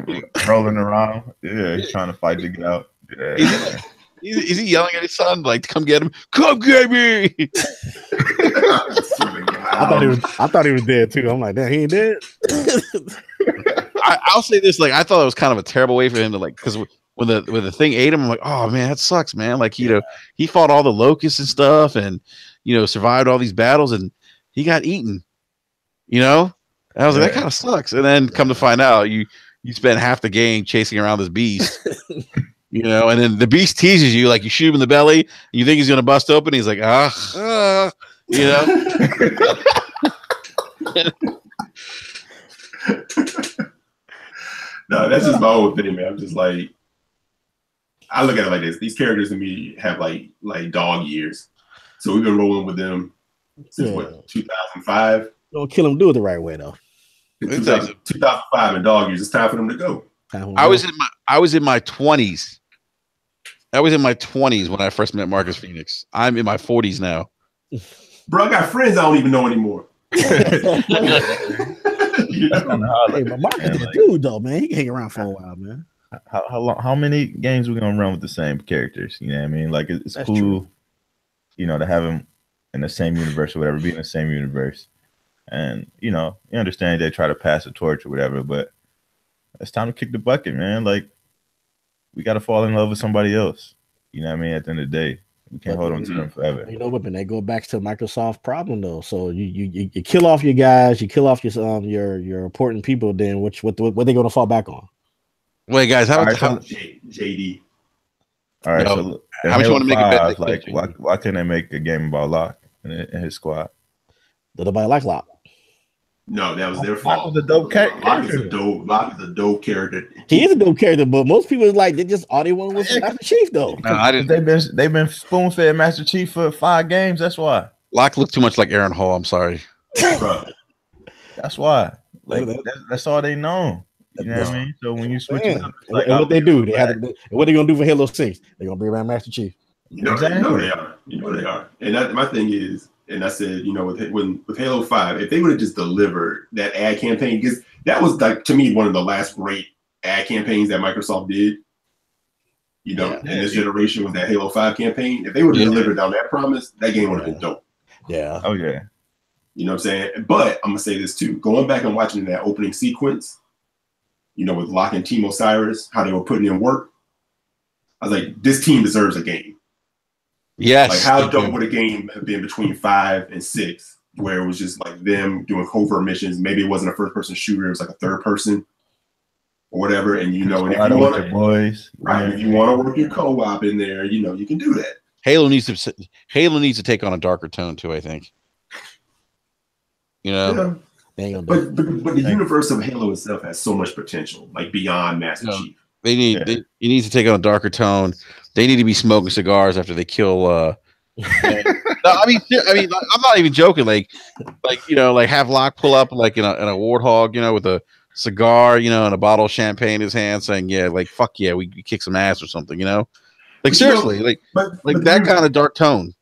like rolling around? Yeah, he's trying to fight to get out. Yeah. Is he yelling at his son like, "Come get him! Come get me!" I thought he was dead too. I'm like, damn, he ain't dead. I'll say this: like, I thought it was kind of a terrible way for him to like, because when the thing ate him, I'm like, oh man, that sucks, man. Like, he fought all the locusts and stuff, and survived all these battles, and he got eaten. And I was like, that kind of sucks. And then come to find out, you spend half the game chasing around this beast. And then the beast teases you, like you shoot him in the belly, and you think he's gonna bust open. He's like, No, that's just my whole thing, man. I'm just like, I look at it like this. These characters to me have like dog years. So we've been rolling with them since 2005. Don't kill them. Do it the right way though. 2005 and dog years. It's time for them to go. I was in my 20s. I was in my 20s when I first met Marcus Phoenix. I'm in my 40s now. Bro, I got friends I don't even know anymore. Hey, but Marcus is a dude though, man. He can hang around for a while, man. How many games we gonna run with the same characters? You know what I mean? Like it's That's cool, true. To have them in the same universe or whatever, be in the same universe. And you understand they try to pass the torch or whatever, but it's time to kick the bucket, man. Like, we got to fall in love with somebody else. You know what I mean? At the end of the day, we can't hold on to them forever. You know what? And they go back to the Microsoft problem though. So you kill off your guys, you kill off your important people. Then what they going to fall back on? Wait, guys, how about JD? All right, No. so How much you want to make a bet? Like, why can't they make a game about Locke and his squad? Nobody like Locke. No, that was their Locke fault. was a dope character. Locke is a dope character. He is a dope character, but most people like they just all they want was Master Chief though. No, I didn't. They've been spoon fed Master Chief for 5 games. That's why. Locke looked too much like Aaron Hall. I'm sorry. That's why. Like that's all they know. You know what I mean? So when you switch it up, and what they do, what they gonna do for Halo 6? They're gonna bring around Master Chief. You know they are. You know they are. And my thing is, and I said, you know, with Halo 5, if they would have just delivered that ad campaign, because that was like to me one of the last great ad campaigns that Microsoft did. You know, in this generation with that Halo 5 campaign, if they would have delivered on that promise, that game would have been dope. Yeah. Oh yeah. You know what I'm saying? But I'm gonna say this too. Going back and watching that opening sequence, you know, with Locke and Team Osiris, how they were putting in work, I was like, this team deserves a game. Yes. Like, how dope would a game have been between 5 and 6, where it was just like them doing covert missions? Maybe it wasn't a first-person shooter; it was like a third person or whatever. And you know, and if you want boys, right, if you want to work your co-op in there, you know, you can do that. Halo needs to take on a darker tone too, I think. You know. Yeah. But the universe of Halo itself has so much potential, like beyond Master Chief. You need to take on a darker tone. They need to be smoking cigars after they kill. No, I mean, I'm not even joking. Like you know, like have Locke pull up like in a warthog, you know, with a cigar, you know, and a bottle of champagne in his hand, saying, "Yeah, like fuck yeah, we kick some ass or something," you know. Like seriously, but that kind of dark tone.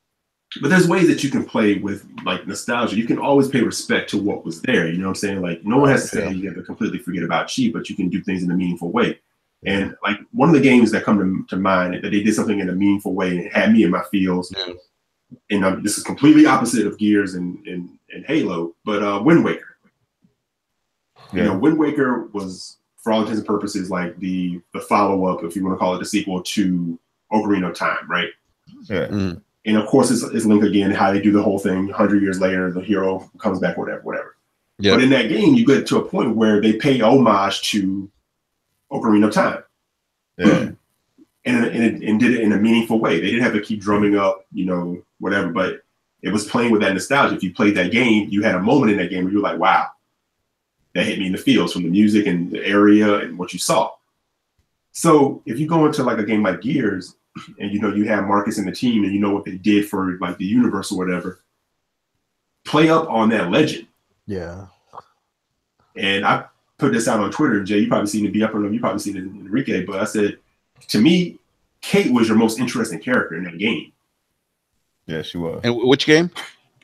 But there's ways that you can play with like nostalgia. You can always pay respect to what was there. You know what I'm saying? Like no one has to say you have to completely forget about Chief, but you can do things in a meaningful way. And like one of the games that come to mind that they did something in a meaningful way and it had me in my feels. Yeah. And this is completely opposite of Gears and Halo, but Wind Waker. Yeah. You know, Wind Waker was, for all intents and purposes, like the follow up, if you want to call it the sequel to Ocarina of Time, right? Yeah. Mm-hmm. And of course, it's Link again, how they do the whole thing. 100 years later, the hero comes back, whatever. Yep. But in that game, you get to a point where they pay homage to Ocarina of Time. Yeah. and did it in a meaningful way. They didn't have to keep drumming up, you know, whatever, but it was playing with that nostalgia. If you played that game, you had a moment in that game where you were like, wow, that hit me in the feels from the music and the area and what you saw. So if you go into like a game like Gears, and you know you have Marcus and the team, and you know what they did for like the universe or whatever, play up on that legend. Yeah. And I put this out on Twitter, Jay. You probably seen it be up on them. You probably seen it in Enrique. But I said, to me, Kate was your most interesting character in that game. Yeah, she was. And which game?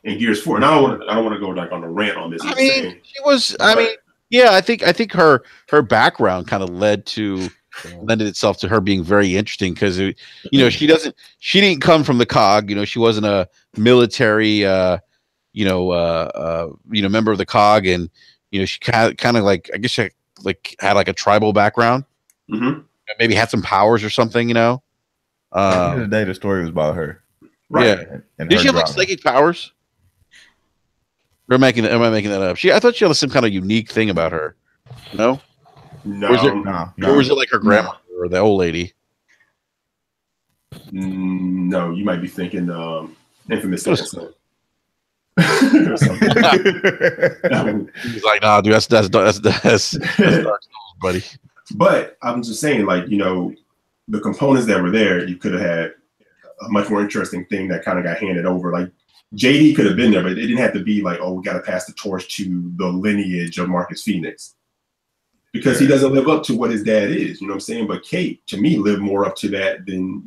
In Gears 4. And I don't want to go like on a rant on this. I mean, she was. I mean, yeah. I think her background kind of lended itself to her being very interesting because you know she didn't come from the COG. You know, she wasn't a military member of the COG, and you know she kind of like, I guess she had like a tribal background. Mm-hmm. Maybe had some powers or something. You know, at the end of the day, the story was about her. Right. Yeah. And did she have like psychic powers? Or am I making that up? I thought she had some kind of unique thing about her. No. No, or was it like her grandma or the old lady? No, you might be thinking Infamous. He's like, nah, dude, that's dark souls, buddy. But I'm just saying, like, you know, the components that were there, you could have had a much more interesting thing that kind of got handed over. Like JD could have been there, but it didn't have to be like, oh, we got to pass the torch to the lineage of Marcus Phoenix. Because he doesn't live up to what his dad is, you know what I'm saying? But Kate, to me, lived more up to that than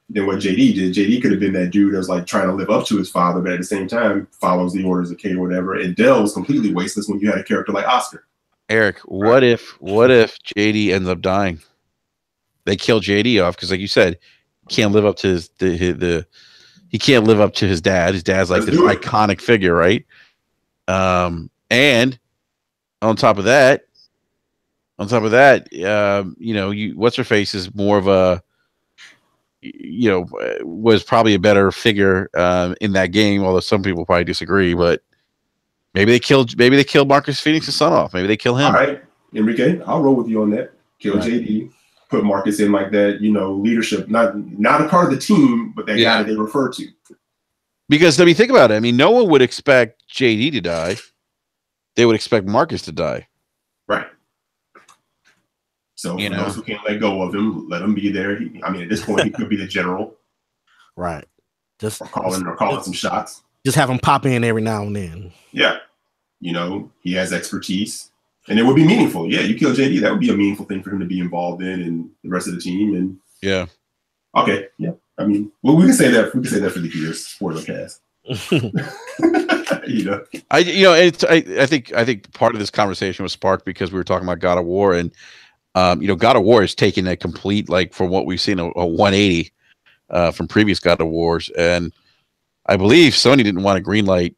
what JD did. JD could have been that dude that was like trying to live up to his father, but at the same time follows the orders of Kate or whatever. And Dell was completely wasteless when you had a character like Oscar. Eric, what if JD ends up dying? They kill JD off because, like you said, he can't live up to he can't live up to his dad. His dad's like this iconic figure, right? And on top of that, on top of that, what's her face is more of a, was probably a better figure in that game. Although some people probably disagree, but maybe they killed Marcus Phoenix's son off. Maybe they kill him. All right, Enrique, I'll roll with you on that. Kill JD. Put Marcus in like that, leadership, not a part of the team, but that guy that they refer to. Because I mean, think about it. I mean, no one would expect JD to die. They would expect Marcus to die. Right. So for those who can't let go of him, let him be there. At this point, he could be the general. Right. Just calling some shots. Just have him pop in every now and then. Yeah. He has expertise. And it would be meaningful. Yeah, you kill JD, that would be a meaningful thing for him to be involved in and the rest of the team. And yeah. Okay. Yeah. I mean, well, we can say that. We can say that for the Gears spoiler cast. I think part of this conversation was sparked because we were talking about God of War, and God of War has taken a complete, like, from what we've seen, a 180 from previous God of Wars, and I believe Sony didn't want to greenlight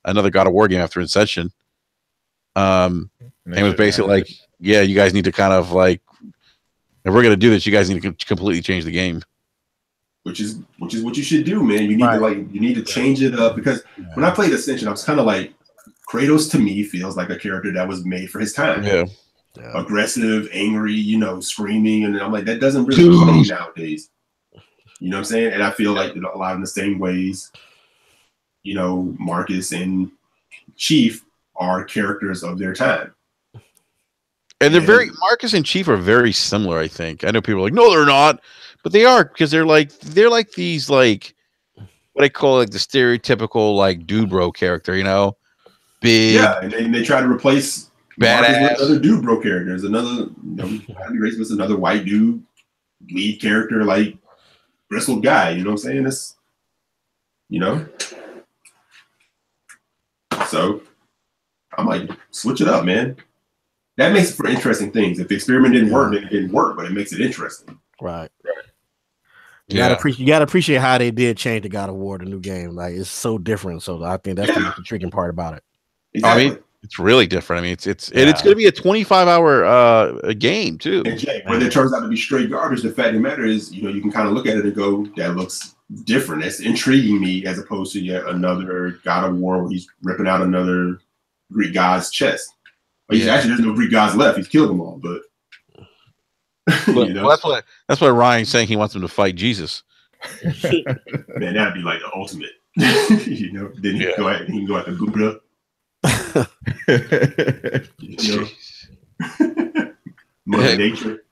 another God of War game after Ascension. And it was basically like, yeah, you guys need to kind of like, if we're gonna do this, you guys need to completely change the game. Which is what you should do, man. You need to change it up, because when I played Ascension, I was kind of like, Kratos to me feels like a character that was made for his time. Yeah. Aggressive, angry, screaming, and I'm like, that doesn't really play nowadays. You know what I'm saying? And I feel like a lot in the same ways, Marcus and Chief are characters of their time. And they're Marcus and Chief are very similar, I think. I know people are like, no, they're not, but they are, because they're like these, like, what I call like the stereotypical like dude bro character, big. Yeah, and they try to replace badass with other dude bro characters. Another, with another white dude lead character, like bristled guy. You know what I'm saying? It's, so I'm like, switch it up, man. That makes it for interesting things. If the experiment didn't work, then it didn't work, but it makes it interesting. Right. You gotta appreciate how they did change the God of War, the new game. Like, it's so different. So I think that's the intriguing part about it. Exactly. I mean, it's really different. I mean, it's going to be a 25-hour game too. And Jay, when it turns out to be straight garbage, the fact of the matter is, you can kind of look at it and go, that looks different. That's intriguing me, as opposed to yet another God of War where he's ripping out another Greek god's chest. But actually, there's no Greek gods left. He's killed them all. But well, that's why Ryan's saying he wants him to fight Jesus. Man, that'd be like the ultimate. Then he can go ahead and he can go after Buddha. Mother Nature.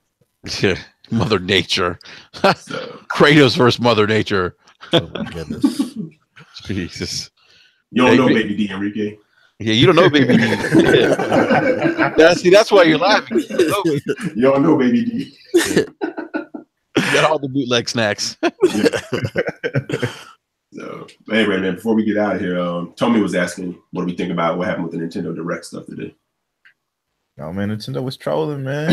Yeah, Mother Nature. So. Kratos versus Mother Nature. Oh my goodness. Jesus. You don't know Baby D, Enrique. Yeah, you don't know Baby D. That's why you're laughing. You don't know Baby D. You got all the bootleg snacks. So, anyway, man, before we get out of here, Tommy was asking, what do we think about what happened with the Nintendo Direct stuff today? Oh, man, Nintendo was trolling, man.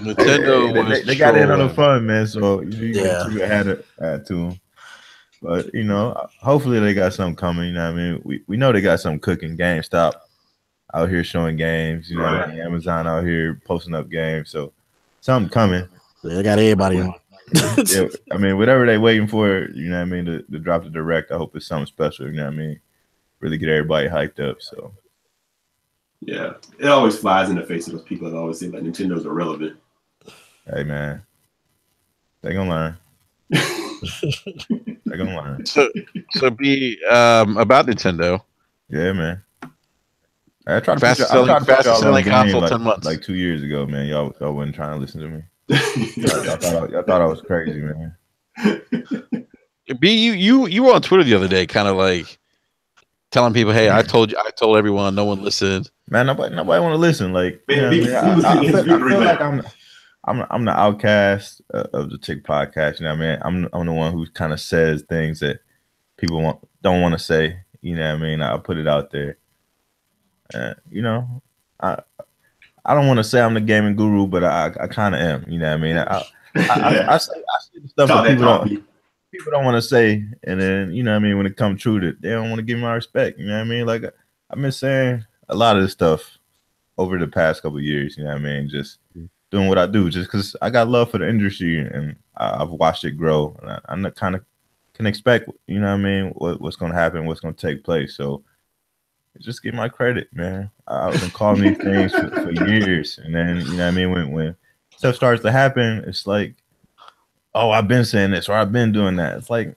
They got in on the fun, man. So you had to add to them. But, hopefully they got something coming. I mean? We know they got something cooking. GameStop out here showing games. Right. Amazon out here posting up games. So something coming. They got everybody on. Yeah, I mean, whatever they waiting for, to drop the Direct, I hope it's something special. Really get everybody hyped up. So yeah, it always flies in the face of those people that always say that Nintendo's irrelevant. Hey, man, they gonna learn. They're gonna learn. So be about Nintendo. Yeah, man. I tried to fastest selling console 10 months. Like 2 years ago, man. Y'all wasn't trying to listen to me. y'all thought I was crazy, man. B, you were on Twitter the other day, kind of like telling people, "Hey, I told everyone, no one listened." Man, nobody want to listen. Like, I feel like I'm the outcast of the Tick podcast. I'm the one who kind of says things that people don't want to say. I'll put it out there. I don't want to say I'm the gaming guru, but I kind of am. I say the stuff that people don't want to say, and then when it comes true, that they don't want to give me my respect. Like I've been saying a lot of this stuff over the past couple of years. You know what I mean? Just doing what I do, just because I got love for the industry and I've watched it grow. And I kind of can expect, you know what I mean, what's going to happen, what's going to take place. So just give my credit, man. I've been calling these things for years, and then you know what I mean. When stuff starts to happen, it's like, oh, I've been saying this or I've been doing that. It's like,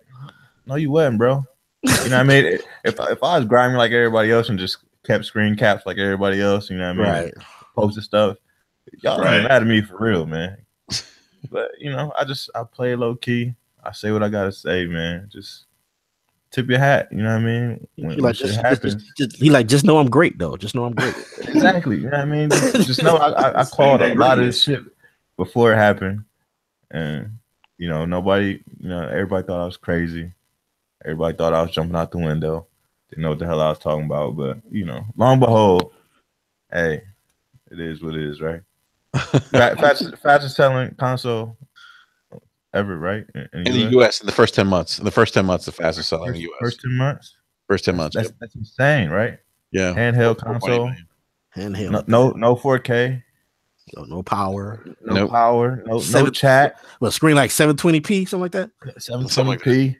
no, you wasn't, bro. You know what I mean? If I was grinding like everybody else and just kept screen caps like everybody else, you know what I mean? Right. Posted stuff, y'all ain't mad at me for real, man. But you know, I play low key. I say what I gotta say, man. Just tip your hat, you know what I mean? When shit happens, just know I'm great though. Just know I'm great. Exactly, you know what I mean? Just know I called a lot of this shit before it happened, and you know, everybody thought I was crazy. Everybody thought I was jumping out the window. Didn't know what the hell I was talking about, but you know, long and behold, hey, it is what it is, right? Fastest selling console ever, right? In the US in the first 10 months. In the first 10 months, the fastest selling in the US. First 10 months? First 10 months. That's insane, right? Yeah. Handheld console. Handheld. No 4K. No power. No power. No chat. Well, screen like 720p, something like that. 720p.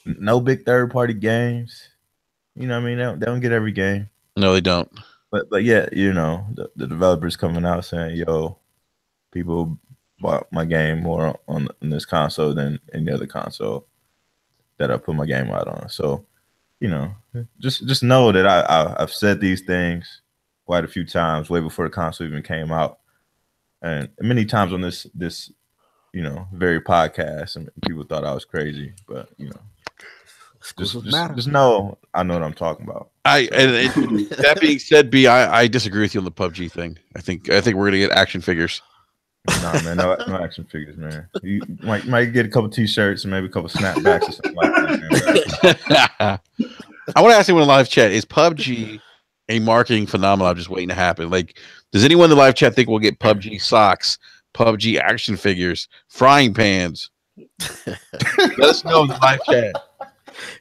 No big third party games. You know what I mean? They don't get every game. No, they don't. But yeah, you know, the developers coming out saying, yo, people bought my game more on this console than any other console that I put my game out on. So, you know, just know that I've said these things quite a few times way before the console even came out, and many times on this you know, very podcast, and people thought I was crazy, but you know, just know I know what I'm talking about. That being said, B, I disagree with you on the PUBG thing. I think we're gonna get action figures. Nah, man, no action figures, man. You might get a couple T-shirts and maybe a couple snapbacks or something like that. Man. I want to ask anyone in live chat: is PUBG a marketing phenomenon just waiting to happen? Like, does anyone in the live chat think we'll get PUBG socks, PUBG action figures, frying pans? Let us know in the live chat.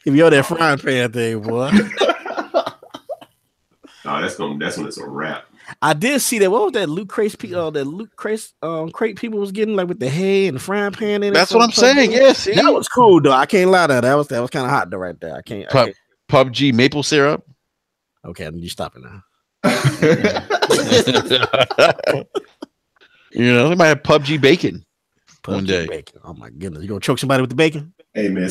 If you're that frying pan thing, boy. No, that's when it's a wrap. I did see that. What was that Loot Crate crate people was getting, like with the hay and the frying pan in it? That's what I'm saying. Yes, yeah, that was cool though. I can't lie to that. That was kind of hot though, right there. I can't. PUBG maple syrup. Okay, you stop it now. You know, they might have PUBG bacon one day. Bacon. Oh my goodness, you gonna choke somebody with the bacon? Hey man,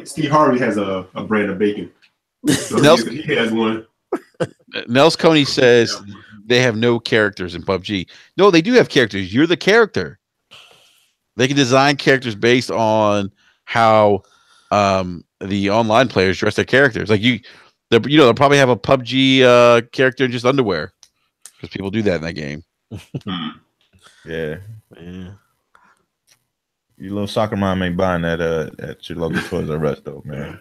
Steve Harvey has a brand of bacon. So he has one. Nels Coney says they have no characters in PUBG. No, they do have characters. You're the character. They can design characters based on how the online players dress their characters. Like they'll probably have a PUBG character in just underwear because people do that in that game. Yeah. Your little soccer mom ain't buying that at your local Toys R Us though, man.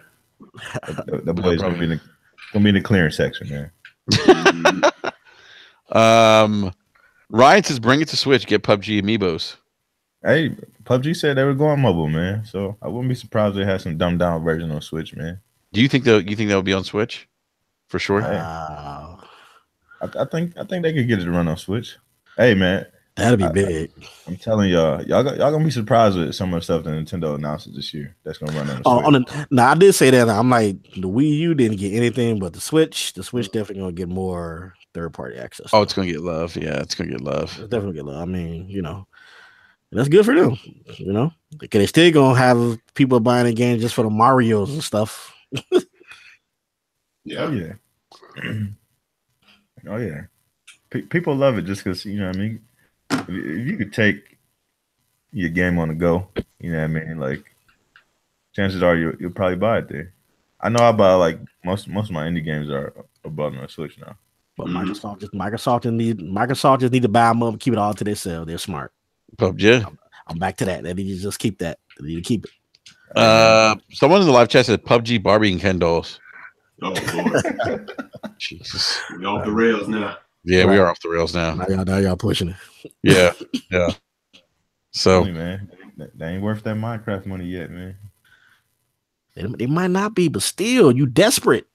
The boy's gonna be in the clearance section, man. Ryan says, "Bring it to Switch. Get PUBG amiibos." Hey, PUBG said they were going mobile, man. So I wouldn't be surprised if they had some dumbed down version on Switch, man. Do you think they'll be on Switch for sure? Wow. I think they could get it to run on Switch. Hey, man, that'd be big. I'm telling y'all gonna be surprised with some of the stuff that Nintendo announces this year. That's gonna run on the Switch. I did say that. I'm like, the Wii U didn't get anything, but the Switch definitely gonna get more third-party access. Oh, it's gonna get love. Yeah, it's gonna get love. It's definitely get love. I mean, you know, that's good for them. You know, because they still gonna have people buying the game just for the Marios and stuff. Yeah. Oh yeah. People love it just because, you know what I mean? If you could take your game on the go, you know what I mean? Like, chances are you'll probably buy it there. I know I buy, like, most of my indie games are bought on Switch now. But Microsoft just need to buy them up and keep it all to themselves. They're smart. PUBG. I'm back to that. They need to just keep that. They need to keep it. Someone in the live chat said PUBG Barbie and Ken dolls. Oh Lord. Jesus. We're off the rails now. Yeah, we are off the rails now. Now y'all pushing it. Yeah. So, man, they ain't worth that Minecraft money yet, man. They might not be, but still, you desperate.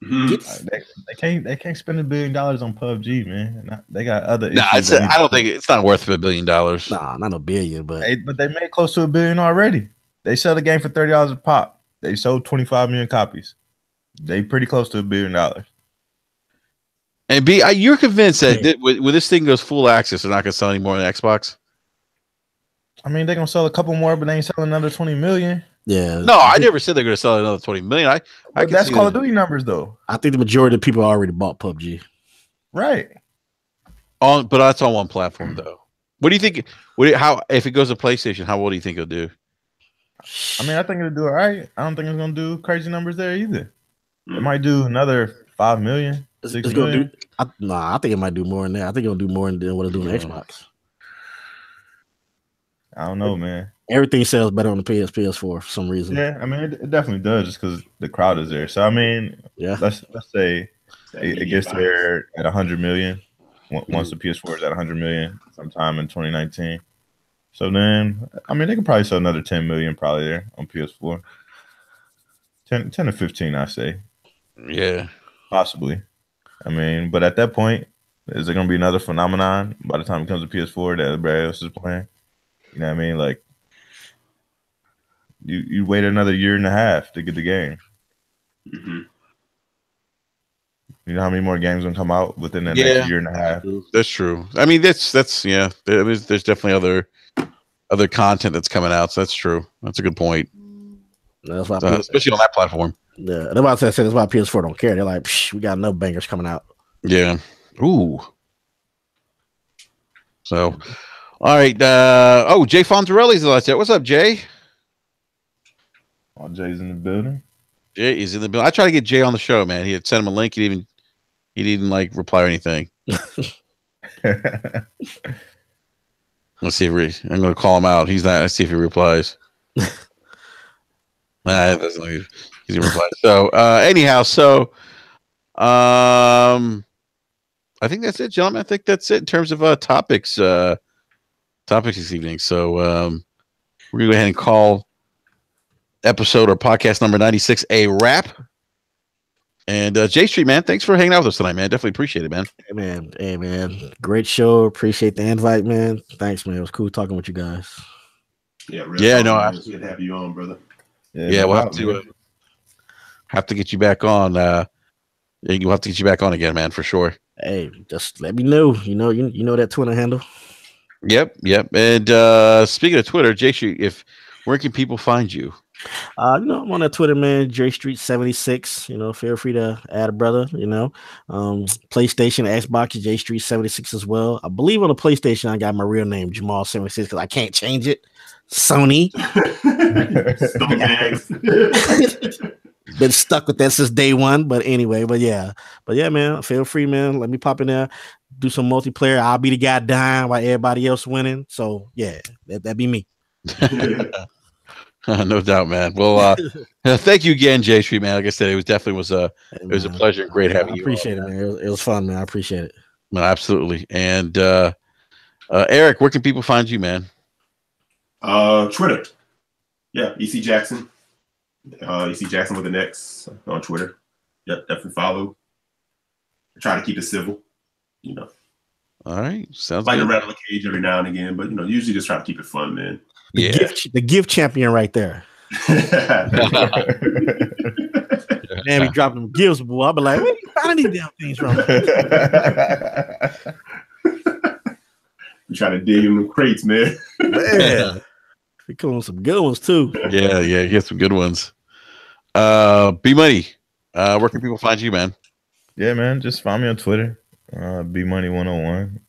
Mhm. They can't spend $1 billion on PUBG, man. They got other No, issues. I don't think it's not worth $1 billion. Nah, not a billion, but But they made close to $1 billion already. They sell the game for $30 a pop. They sold 25 million copies. They pretty close to $1 billion. And B, you're convinced that when this thing goes full access, they're not going to sell any more than Xbox? I mean, they're gonna sell a couple more, but they ain't selling another 20 million. yeah. No, I never said they're going to sell another 20 million. I But that's Call of Duty numbers, though. I think the majority of people already bought PUBG. Right. But that's on one platform, though. What do you think? How if it goes to PlayStation? How well do you think it'll do? I mean, I think it'll do all right. I don't think it's gonna do crazy numbers there either. It might do another 5 million, 6 It's million. gonna do. I think it might do more than that. I think it'll do more than what it'll do on Xbox. I don't know, man. Everything sells better on the PS4 for some reason. Yeah, I mean, it definitely does just because the crowd is there. So I mean, Yeah. let's say it gets there at 100 million once the PS4 is at 100 million sometime in 2019. So then, I mean, they could probably sell another 10 million probably there on PS4. 10 to 15, I say. Yeah. Possibly. I mean, but at that point, is it going to be another phenomenon by the time it comes to PS4 that everybody else is playing? You know what I mean? Like, you wait another year and a half to get the game. Mm-hmm. You know how many more games will come out within the next year and a half? That's true. I mean, that's yeah. There's definitely other content that's coming out. So that's true. That's a good point. That's why, especially on that platform. Yeah, that's why I said that's why PS4 don't care. They're like, we got no bangers coming out. Yeah. Ooh. So, all right. Jay Fonzarelli's the last chat. What's up, Jay? Oh, Jay's in the building. Jay is in the building. I tried to get Jay on the show, man. He had sent him a link. He didn't like reply or anything. Let's see if I'm going to call him out. He's not. Let's see if he replies. Nah, doesn't like he's gonna reply. So anyhow, I think that's it, gentlemen. I think that's it in terms of topics this evening. So we're gonna go ahead and call episode or podcast number 96 a wrap. And J Street, man, thanks for hanging out with us tonight, man. Definitely appreciate it, man. Hey man, great show. Appreciate the invite, man. Thanks, man. It was cool talking with you guys. Yeah, good to have you on, brother. Yeah, we'll have to get you back on. We'll have to get you back on again, man, for sure. Hey, just let me know. You know that Twitter handle. Yep. And speaking of Twitter, J Street, where can people find you? I'm on that Twitter, man. J Street 76. Feel free to add a brother. PlayStation, Xbox, J Street 76 as well. I believe on the PlayStation, I got my real name, Jamal 76, because I can't change it. Sony. Been stuck with that since day one. But anyway, but yeah, man. Feel free, man. Let me pop in there, do some multiplayer. I'll be the guy dying while everybody else winning. So yeah, that'd be me. No doubt, man. Well, thank you again, J Street, man. Like I said, it was a pleasure. Great having you. I appreciate it, man. It was fun, man. I appreciate it. No, absolutely. And Eric, where can people find you, man? Twitter. Yeah, EC Jackson. EC Jackson with an X on Twitter. Yep, definitely follow. I try to keep it civil, All right. Sounds like good. to rattle a cage every now and again, but usually just try to keep it fun, man. The gift champion right there. Man, we dropping them gifts, boy. I'll be like, where you finding these damn things from? We try to dig in the crates, man. Man. We come on some good ones too. Yeah, get some good ones. B Money, where can people find you, man? Yeah, man, just find me on Twitter. B Money 101.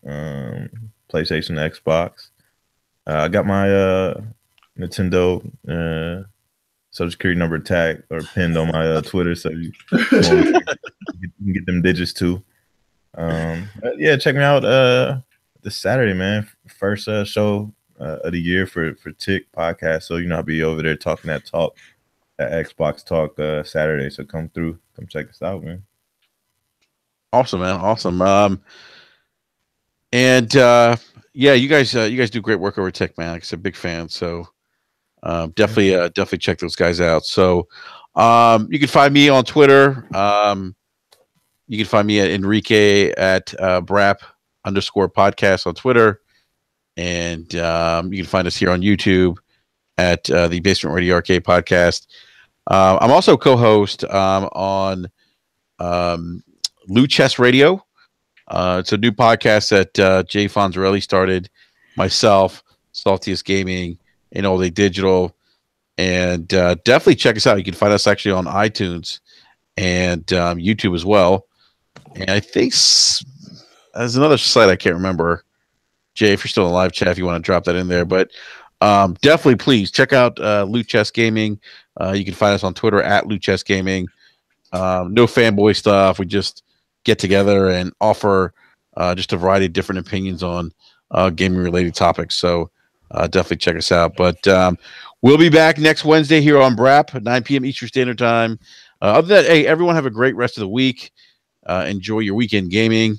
PlayStation, Xbox. I got my Nintendo Social Security number tagged or pinned on my Twitter, so you can get them digits too. Yeah, check me out this Saturday, man. First show of the year for Tick Podcast. So I'll be over there talking that talk, that Xbox talk Saturday. So come through, come check us out, man. Awesome, man. Awesome. And yeah, you guys do great work over at Tick, man. Like I said, big fan. So definitely check those guys out. So you can find me on Twitter You can find me at Enrique at Brap_podcast on Twitter. And you can find us here on YouTube at the Basement Radio Arcade Podcast. I'm also co-host on Loot Chess Radio. It's a new podcast that Jay Fonzarelli started, myself, Saltiest Gaming, and All Day Digital. And definitely check us out. You can find us actually on iTunes and YouTube as well. And I think there's another site I can't remember. Jay, if you're still in live chat, if you want to drop that in there. But definitely, please check out Loot Chess Gaming. You can find us on Twitter at Loot Chess Gaming. No fanboy stuff. We just get together and offer just a variety of different opinions on gaming-related topics. So definitely check us out. But we'll be back next Wednesday here on BRAP at 9 p.m. Eastern Standard Time. Other than that, hey, everyone have a great rest of the week. Enjoy your weekend gaming.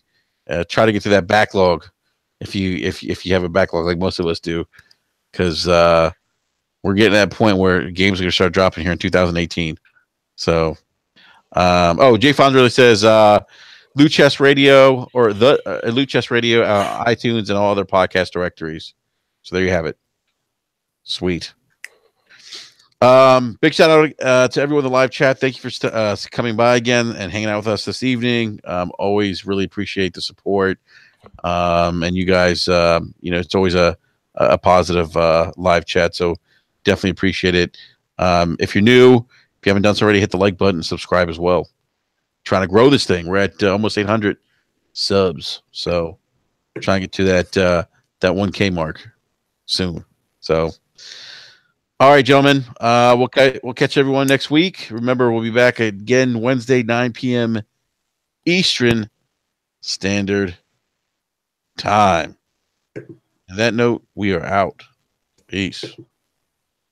Try to get through that backlog if you have a backlog like most of us do, because we're getting to that point where games are going to start dropping here in 2018. So, Jay Fonzarelli says Loot Chess Radio or the Loot Chess Radio, iTunes, and all other podcast directories. So there you have it. Sweet. Big shout out to everyone in the live chat. Thank you for coming by again and hanging out with us this evening. Always really appreciate the support. And you guys, it's always a positive live chat. So definitely appreciate it. If you're new, if you haven't done so already, hit the like button and subscribe as well. Trying to grow this thing. We're at almost 800 subs. So trying to get to that 1K mark soon. So, all right, gentlemen, we'll catch everyone next week. Remember, we'll be back again Wednesday, 9 p.m. Eastern Standard Time. On that note, we are out. Peace.